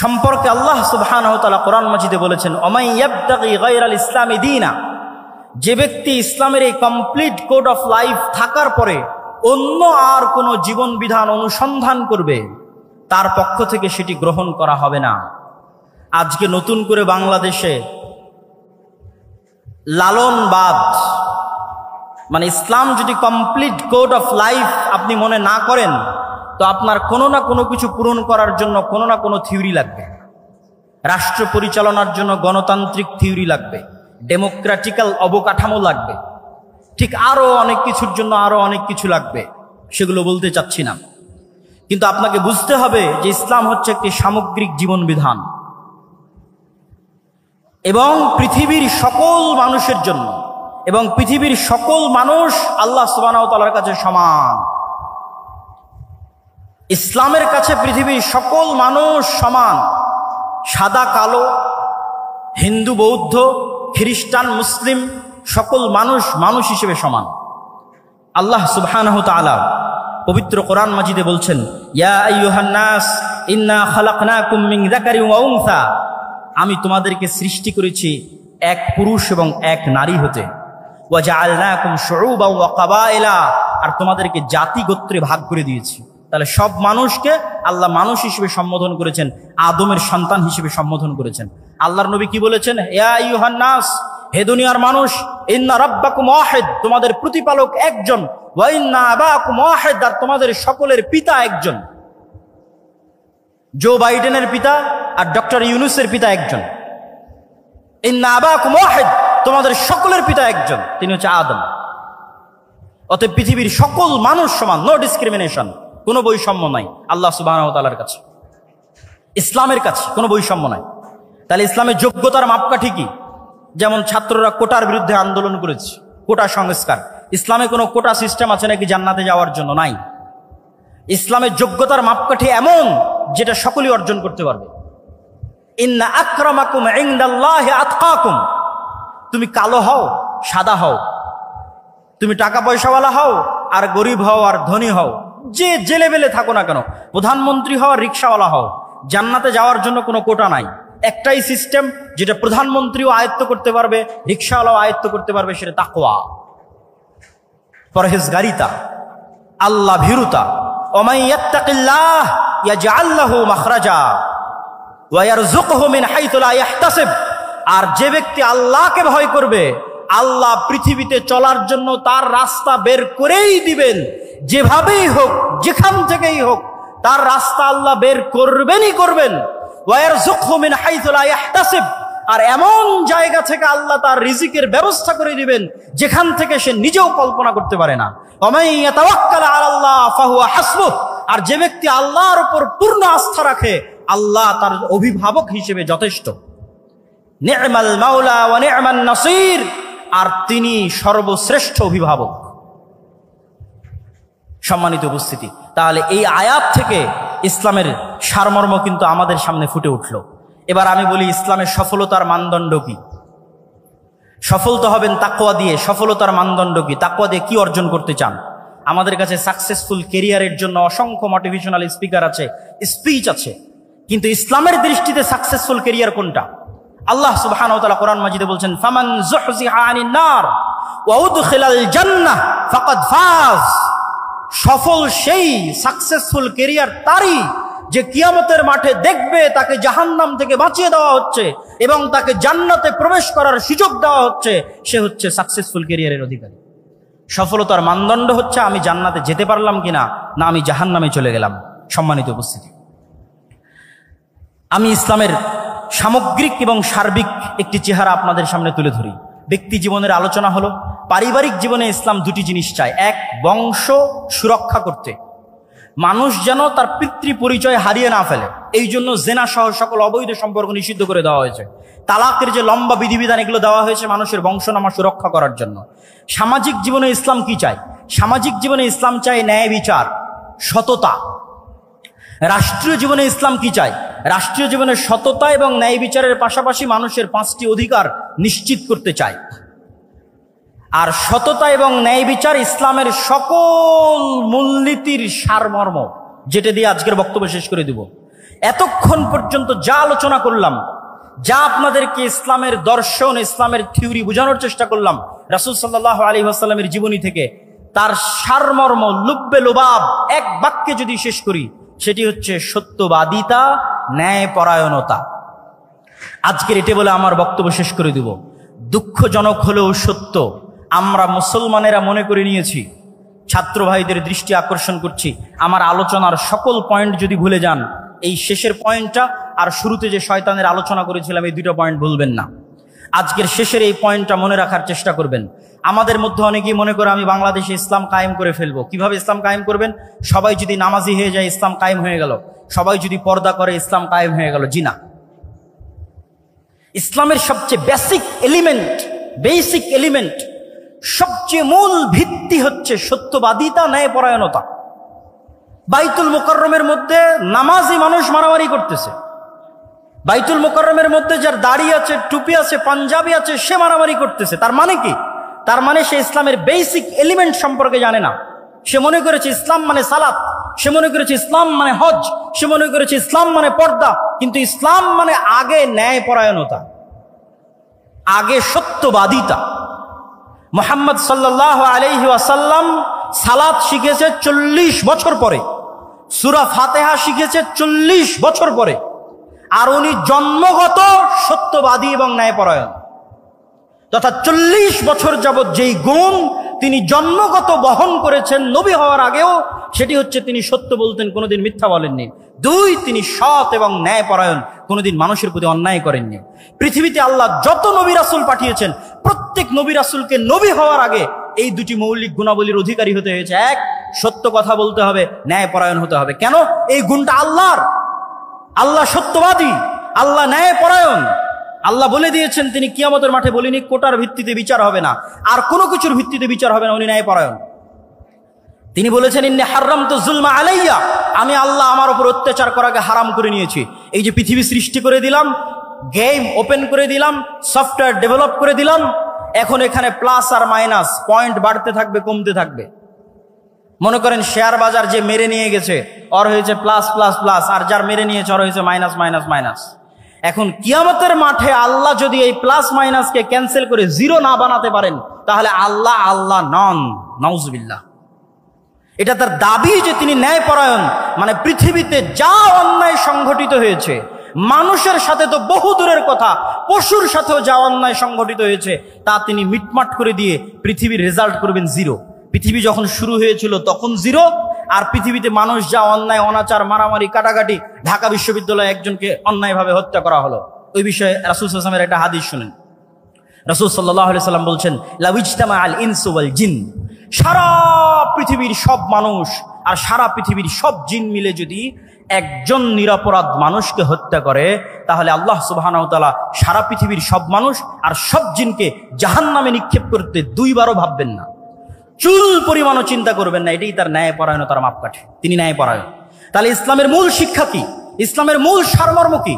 S1: সম্পর্কে আল্লাহ সুবহানাহু ওয়া তাআলা কোরআন মাজিদে বলেছেন, ওমাই ইয়াবতাগি গায়রাল ইসলামি দীনা, যে ব্যক্তি ইসলামের এই কমপ্লিট কোড অফ লাইফ থাকার পরে অন্য আর কোনো জীবন বিধান অনুসন্ধান করবে, তার পক্ষ থেকে সেটি গ্রহণ করা হবে না। আজকে নতুন করে বাংলাদেশে লালনবাদ মানে ইসলাম যদি কমপ্লিট কোড অফ লাইফ আপনি মনে না করেন, তো আপনার কোনো না কোনো কিছু পূরণ করার জন্য কোনো না কোনো থিওরি লাগবে। রাষ্ট্র পরিচালনার জন্য গণতান্ত্রিক থিওরি লাগবে, ডেমোক্রেটিক্যাল অবকাঠামো লাগবে, ঠিক আরো অনেক কিছুর জন্য আরো অনেক কিছু লাগবে, সেগুলো বলতে চাচ্ছি না। কিন্তু আপনাকে বুঝতে হবে যে ইসলাম হচ্ছে একটি সামগ্রিক জীবন বিধান এবং পৃথিবীর সকল মানুষের জন্য, এবং পৃথিবীর সকল মানুষ আল্লাহ সুবহানাহু ওয়া তাআলার কাছে সমান। ইসলামের কাছে পৃথিবীর সকল মানুষ সমান, সাদা কালো, হিন্দু বৌদ্ধ খ্রিস্টান মুসলিম সকল মানুষ মানুষ হিসেবে সমান। আল্লাহ সুবহানাহু ওয়া তাআলা পবিত্র কোরআন মাজিদে বলছেন, ইয়া আইয়ুহান নাস ইন্না খালাকনাকুম মিন যাকারিন ওয়া উনসা, আমি তোমাদেরকে সৃষ্টি করেছি এক পুরুষ এবং এক নারী হতে, ওয়া জাআলনাকুম শুউবান ওয়া কাবাইলা, আর তোমাদেরকে জাতি গোত্রে ভাগ করে দিয়েছি। তাহলে সব মানুষকে আল্লাহ মানুষ হিসেবে সম্বোধন করেছেন, আদমের সন্তান হিসেবে সম্বোধন করেছেন। আল্লাহর নবী কি বলেছেন? ইয়া আইয়ুহান নাস, হে দুনিয়ার মানুষ, ইন্না রাব্বাকুম ওয়াহিদ, তোমাদের প্রতিপালক একজন, ওয়া ইন্না আবাকুম ওয়াহিদ, আর তোমাদের সকলের পিতা একজন। জো বাইডেনের পিতা আর ডক্টর ইউনূসের পিতা একজন। ইন্না আবাকুম ওয়াহিদ, তোমাদের সকলের পিতা একজন, তিনি হচ্ছে আদম। অতএব পৃথিবীর সকল মানুষ সমান, নো ডিসক্রিমিনেশন, কোনো বৈষম্য নাই আল্লাহ সুবহানাহু ওয়া তাআলার কাছে। ইসলামের কাছে কোনো বৈষম্য নাই। তাহলে ইসলামের যোগ্যতার মাপকাঠি কি? যেমন ছাত্ররা কোটার বিরুদ্ধে আন্দোলন করেছে, কোটা সংস্কার। ইসলামে কোনো কোটা সিস্টেম আছে নাকি জান্নাতে যাওয়ার জন্য? নাই। ইসলামের যোগ্যতার মাপকাঠি এমন যেটা সকলেই অর্জন করতে পারবে। ইন্না আকরামাকুম ইনদাল্লাহি আতকাকুম, তুমি কালো হও সাদা হও, তুমি টাকা পয়সাওয়ালা হও আর গরিব হও আর ধনী হও, যে লেভেলে থাকো না কেন, প্রধানমন্ত্রী হও আর রিক্সাওয়ালা হও, জান্নাতে যাওয়ার জন্য কোনো কোটা নাই। একটাই সিস্টেম যেটা প্রধানমন্ত্রীও আয়ত্ত করতে পারবে, রিক্সাওয়ালাও আয়ত্ত করতে পারবে, সেটা তাকওয়া, পরহেজগারিতা, আল্লাহ ভীরুতা। ওমাই ইয়াত্তাকিল্লাহ ইয়াজআল লাহু মাখরাজা ওয়া ইয়ারযুকহু মিন হাইথু লা ইয়াহতাসিব, আর যে ব্যক্তি আল্লাহকে ভয় করবে, আল্লাহ পৃথিবীতে চলার জন্য তার রাস্তা বের করেই দিবেন। যেভাবেই হোক, যেখান থেকেই হোক, তার রাস্তা আল্লাহ বের করবেনই করবেন। ওয়া ইয়ারযুকহু মিন হাইথু লা ইয়াহতাসিব, আর এমন জায়গা থেকে আল্লাহ তার রিজিকের ব্যবস্থা করে দিবেন যেখান থেকে সে নিজেও কল্পনা করতে পারে না। ওয়ামান ইয়াতাওয়াক্কাল আলাল্লাহ ফাহুয়া হাসবুহ, আর যে ব্যক্তি আল্লাহর উপর পূর্ণ আস্থা রাখে, আল্লাহ তার অভিভাবক হিসেবে যথেষ্ট। নি'মাল মাওলা ওয়া নি'মান নাসির, আর তিনি সর্বশ্রেষ্ঠ অভিভাবক। সম্মানিত উপস্থিতি, তাহলে এই আয়াত থেকে ইসলামের সারমর্ম কিন্তু আমাদের সামনে ফুটে উঠল। এবার আমি বলি, ইসলামের সফলতার মানদণ্ড কি? সফল তো হবেন তাকওয়া দিয়ে। সফলতার মানদণ্ড কি? তাকওয়া দিয়ে কি অর্জন করতে চান? আমাদের কাছে সাকসেসফুল কেরিয়ারের জন্য অসংখ্য মোটিভেশনাল স্পিকার আছে, স্পিচ আছে, কিন্তু ইসলামের দৃষ্টিতে সাকসেসফুল কেরিয়ার কোনটা? আল্লাহ সুবহানাহু ওয়া তাআলা কোরআন মাজিদে বলছেন, ফামান যুহজিহা আনিন নার ওয়া উদখিলাল জান্নাহ ফাকাদ ফাজ। সফল সেই, সাকসেসফুল কেরিয়ার তারই যে কিয়ামতের মাঠে দেখবে তাকে জাহান্নাম থেকে বাঁচিয়ে দেওয়া হচ্ছে এবং তাকে জান্নাতে প্রবেশ করার সুযোগ দেওয়া হচ্ছে, সে হচ্ছে সাকসেসফুল কেরিয়ারের অধিকারী। সফলতার মানদণ্ড হচ্ছে আমি জান্নাতে যেতে পারলাম কিনা, না আমি জাহান্নামে চলে গেলাম। সম্মানিত উপস্থিতি, আমি ইসলামের সামগ্রিক এবং সার্বিক একটি চেহারা আপনাদের সামনে তুলে ধরি। ব্যক্তি জীবনের আলোচনা হলো, পারিবারিক জীবনে ইসলাম দুটি জিনিস চায়। এক, বংশ সুরক্ষা করতে, মানুষ যেন তার পিতৃ পরিচয় হারিয়ে না ফেলে, এই জন্য জেনা সহ সকল অবৈধ সম্পর্ক নিষিদ্ধ করে দেওয়া হয়েছে। তালাকের যে লম্বা বিধিবিধান, এগুলো দেওয়া হয়েছে মানুষের বংশনামা সুরক্ষা করার জন্য। সামাজিক জীবনে ইসলাম কি চায়? সামাজিক জীবনে ইসলাম চায় ন্যায় বিচার, সততা। রাষ্ট্রীয় জীবনে ইসলাম কি চায়? রাষ্ট্রীয় জীবনে সততা এবং ন্যায় বিচারের পাশাপাশি মানুষের 5টি অধিকার নিশ্চিত করতে চায়। আর সততা এবং ন্যায় বিচার ইসলামের সকল মূলনীতির সারমর্ম, যেটা দিয়ে আজকের বক্তব্য শেষ করে দিব। এতক্ষণ পর্যন্ত যা আলোচনা করলাম, যা আপনাদেরকে ইসলামের দর্শন, ইসলামের থিওরি বোঝানোর চেষ্টা করলাম রাসূল সাল্লাল্লাহু আলাইহি ওয়াসাল্লামের জীবনী থেকে, তার সারমর্ম লুব্বে লুবাব এক বাক্যে যদি শেষ করি, সেটি হচ্ছে সত্যবাদিতা, ন্যায়পরায়ণতা। আজকের এটা বলে আমার বক্তব্য শেষ করে দিব। দুঃখজনক হলেও সত্য, আমরা মুসলমানেরা মনে করে নিয়েছি, ছাত্র ভাইদের দৃষ্টি আকর্ষণ করছি, আমার আলোচনার সকল পয়েন্ট যদি ভুলে যান, এই শেষের পয়েন্টটা আর শুরুতে যে শয়তানের আলোচনা করেছিলাম এই দুটো পয়েন্ট ভুলবেন না। আজকের শেষের এই পয়েন্টটা মনে রাখার চেষ্টা করবেন। আমাদের মধ্যে অনেকেই মনে করে আমি বাংলাদেশে ইসলাম কায়েম করে ফেলবো। কিভাবে ইসলাম কায়েম করবেন? সবাই যদি নামাজি হয়ে যায় ইসলাম কায়েম হয়ে গেল, সবাই যদি পর্দা করে ইসলাম কায়েম হয়ে গেল। জি না, ইসলামের সবচেয়ে বেসিক এলিমেন্ট, সবচেয়ে মূল ভিত্তি হচ্ছে সত্যবাদিতা, ন্যায়পরায়ণতা। বাইতুল মুকাররমের মধ্যে নামাজি মানুষ মারামারি করতেছে, বাইতুল মুকাররমের মধ্যে যার দাড়ি আছে, টুপি আছে, পাঞ্জাবি আছে, সে মারামারি করতেছে। তার মানে কি? তার মানে সে ইসলামের বেসিক এলিমেন্ট সম্পর্কে জানে না। সে মনে করেছে ইসলাম মানে সালাত, সে মনে করেছে ইসলাম মানে হজ, সে মনে করেছে ইসলাম মানে পর্দা। কিন্তু ইসলাম মানে আগে ন্যায়পরায়ণতা, আগে সত্যবাদিতা। মুহাম্মদ সাল্লাল্লাহু আলাইহি ওয়াসাল্লাম সালাত শিখেছে 40 বছর পরে, সূরা ফাতিহা শিখেছে 40 বছর পরে, আর উনি জন্মগত সত্যবাদী এবং ন্যায়পরায়ণ। তথা 40 বছর যাবৎ যেই গুণ তিনি জন্মগত বহন করেছেন নবী হওয়ার আগেও, সেটি হচ্ছে তিনি সত্য বলতেন, কোনোদিন মিথ্যা বলেননি। 2, তিনি সৎ এবং ন্যায়পরায়ণ, কোনোদিন মানুষের প্রতি অন্যায় করেননি। পৃথিবীতে আল্লাহ যত নবী রাসূল পাঠিয়েছেন, প্রত্যেক নবী রাসূলকে নবী হওয়ার আগে এই দুটি মৌলিক গুণাবলীর অধিকারী হতে হয়েছে। 1, সত্য কথা বলতে হবে, ন্যায়পরায়ণ হতে হবে। কেন? এই গুণটা আল্লাহর। আল্লাহ সত্যবাদী, আল্লাহ ন্যায়পরায়ণ। আল্লাহ বলে দিয়েছেন তিনি কিয়ামতের মাঠে বলিনি কোটার ভিত্তিতে বিচার হবে না, আর কোনো কিছুর ভিত্তিতে বিচার হবে না, উনি ন্যায়পরায়ণ। তিনি বলেছেন ইন্নী হারামতু যুলমা আলাইয়া, আমি আল্লাহ আমার উপর অত্যাচার করাকে হারাম করে নিয়েছি। এই যে পৃথিবী সৃষ্টি করে দিলাম, গেম ওপেন করে দিলাম, সফটওয়্যার ডেভেলপ করে দিলাম, এখন এখানে প্লাস আর মাইনাস পয়েন্ট বাড়তে থাকবে, কমতে থাকবে। মনে করেন শেয়ার বাজার যে মেরে নিয়ে গেছে ওর হয়েছে প্লাস প্লাস প্লাস, আর যার মেরে নিয়েছে ওর হয়েছে মাইনাস মাইনাস মাইনাস। এখন কিয়ামতের মাঠে আল্লাহ যদি এই প্লাস মাইনাসকে ক্যান্সেল করে জিরো না বানাতে পারেন, তাহলে আল্লাহ নন, নাউজুবিল্লাহ। এটা তার দাবি যে তিনি ন্যায়পরায়ণ। মানে পৃথিবীতে যা অন্যায় সংঘটিত হয়েছে, মানুষের সাথে তো বহু দূরের কথা, পশুর সাথেও যা অন্যায় সংঘটিত হয়েছে তা তিনি মিটমাট করে দিয়ে পৃথিবীর রেজাল্ট করবেন জিরো। পৃথিবী যখন শুরু হয়েছিল তখন জিরো, আর পৃথিবীতে মানুষ যা অন্যায়, অনাচার, মারামারি, কাটাকাটি, ঢাকা বিশ্ববিদ্যালয়ে একজনকে অন্যায়ভাবে হত্যা করা হলো, ওই বিষয়ে রাসূল সাল্লাল্লাহু আলাইহি ওয়াসাল্লামের একটা হাদিস শুনেন। রাসূল সাল্লাল্লাহু আলাইহি ওয়াসাল্লাম বলছেন লাউ ইজতামা আল ইনসু ওয়াল জিন, সারা পৃথিবীর সব মানুষ আর সারা পৃথিবীর সব জিন মিলে যদি একজন নিরপরাধ মানুষকে হত্যা করে, তাহলে আল্লাহ সুবহানাহু ওয়া তাআলা সারা পৃথিবীর সব মানুষ আর সব জিনকে জাহান্নামে নিক্ষেপ করতে 2 বারও ভাববেন না, চুল পরিমাণও চিন্তা করবেন না। এটাই তার ন্যায়পরায়ণতার মাপকাঠি, তিনি ন্যায়পরায়ণ। তাহলে ইসলামের মূল শিক্ষা কি? ইসলামের মূল সারমর্ম কি?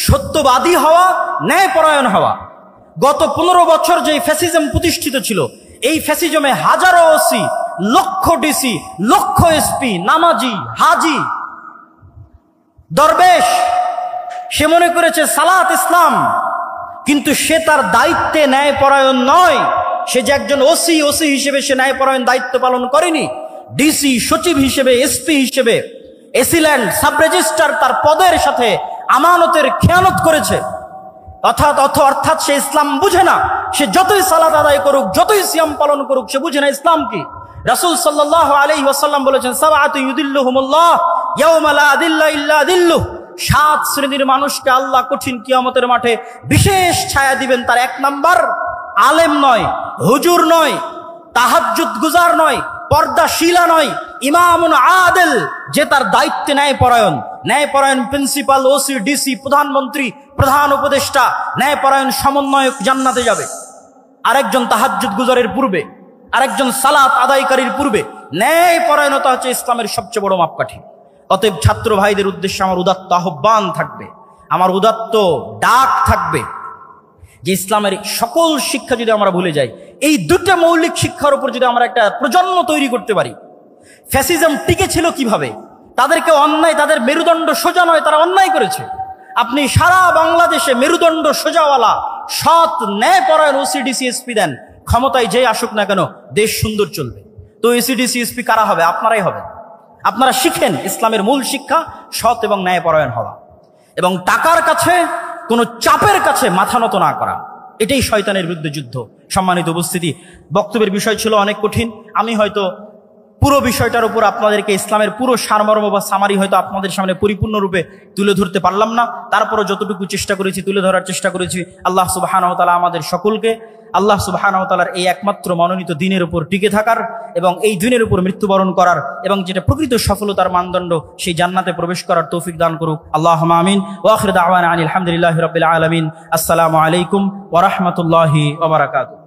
S1: সত্যবাদী হওয়া, ন্যায়পরায়ণ হওয়া। গত 15 বছর যে ফ্যাসিজম প্রতিষ্ঠিত ছিল, এই ফ্যাসিজমে হাজারো ওসি, লক্ষ ডিসি, লক্ষ এসপি, নামাজি, হাজি, দরবেশ, সে মনে করেছে সালাত ইসলাম, কিন্তু সে তার দায়িত্বে ন্যায়পরায়ণ নয়। সে যে একজন ওসি হিসেবে সে ন্যায়পরায়ণ দায়িত্ব পালন করেনি। ডিসি, সচিব হিসেবে, এসপি হিসেবে, এসিল্যান্ড, সাব রেজিস্ট্রার তার পদের সাথে আমানতের খেয়ানত করেছে। অর্থাৎ সে ইসলাম বুঝে না। সে যতই সালাত আদায় করুক, যতই সিয়াম পালন করুক, সে বুঝে না ইসলাম কি। রাসূল সাল্লাল্লাহু আলাইহি ওয়াসাল্লাম বলেছেন সাবআতু ইউদিল্লুহুমুল্লাহ ইয়াওমা লা দিল্লা ইল্লা দিল্লুহ, 7 শ্রেণীর মানুষকে আল্লাহ কঠিন কিয়ামতের মাঠে বিশেষ ছায়া দিবেন। তার 1 নাম্বার, আলেম নয়, হুজুর নয়, তাহাজ্জুদ গুজার নয়, পর্দাশীলা নয়, ইমামুন আদিল, যে তার দায়িত্বে ন্যায়পরায়ণ প্রিন্সিপাল, ওসি, ডিসি, প্রধানমন্ত্রী, প্রধান উপদেষ্টা, ন্যায়পরায়ণ সমন্বয়ক জান্নাতে যাবে। আরেকজন তাহাজ্জুদ গুজারের পূর্বে, আরেকজন সালাত আদায়কারীর পূর্বে। ন্যায়পরায়ণতা হচ্ছে ইসলামের সবচেয়ে বড় মাপকাঠি। অতএব ছাত্র ভাইদের উদ্দেশ্যে আমার উদাত্ত আহ্বান থাকবে, আমার উদাত্ত ডাক থাকবে যে ইসলামের সকল শিক্ষা যদি আমরা ভুলে যাই, এই 2টা মৌলিক শিক্ষার উপর যদি আমরা একটা প্রজন্ম তৈরি করতে পারি। ফ্যাসিজম টিকে ছিল কিভাবে? তাদেরকে অন্যায়, তাদের মেরুদণ্ড সোজা নয়, তারা অন্যায় করেছে। আপনি সারা বাংলাদেশে মেরুদণ্ড সোজাওয়ালা, সৎ, ন্যায়পরায়ণ ওসিডিসি এসপি দেন, ক্ষমতায় যে আসুক না কেন দেশ সুন্দর চলবে। তো এসিডিসি এসপি কারা হবে? আপনারাই হবেন। আপনারা শিখেন ইসলামের মূল শিক্ষা, সৎ এবং ন্যায়পরায়ণ হওয়া, এবং টাকার কাছে, কোনো চাপের কাছে মাথা নত না করা। এটাই শয়তানের বিরুদ্ধে যুদ্ধ, সম্মানিত উপস্থিতি, বক্তব্যের বিষয় ছিল অনেক কঠিন। আমি হয়তো পুরো বিষয়টার উপর আপনাদেরকে ইসলামের পুরো সারমর্ম বা সামারি হয়তো আপনাদের সামনে পরিপূর্ণরূপে তুলে ধরতে পারলাম না। তারপরও যতটুকু চেষ্টা করেছি তুলে ধরার চেষ্টা করেছি। আল্লাহ সুবহানাহু ওয়া তাআলা আমাদের সকলকে আল্লাহ সুবহানাহু ওয়া তাআলার এই একমাত্র মনোনীত দ্বীনের উপর টিকে থাকার এবং এই দ্বীনের উপর মৃত্যুবরণ করার এবং যেটা প্রকৃত সফলতার মানদণ্ড সেই জান্নাতে প্রবেশ করার তৌফিক দান করুক। আল্লাহুম্মা আমিন। ওয়া আখিরু দাওয়ানা আনিল হামদুলিল্লাহি রাব্বিল আলামিন। আসসালামু আলাইকুম ওয়া রাহমাতুল্লাহি ওয়া বারাকাতুহু।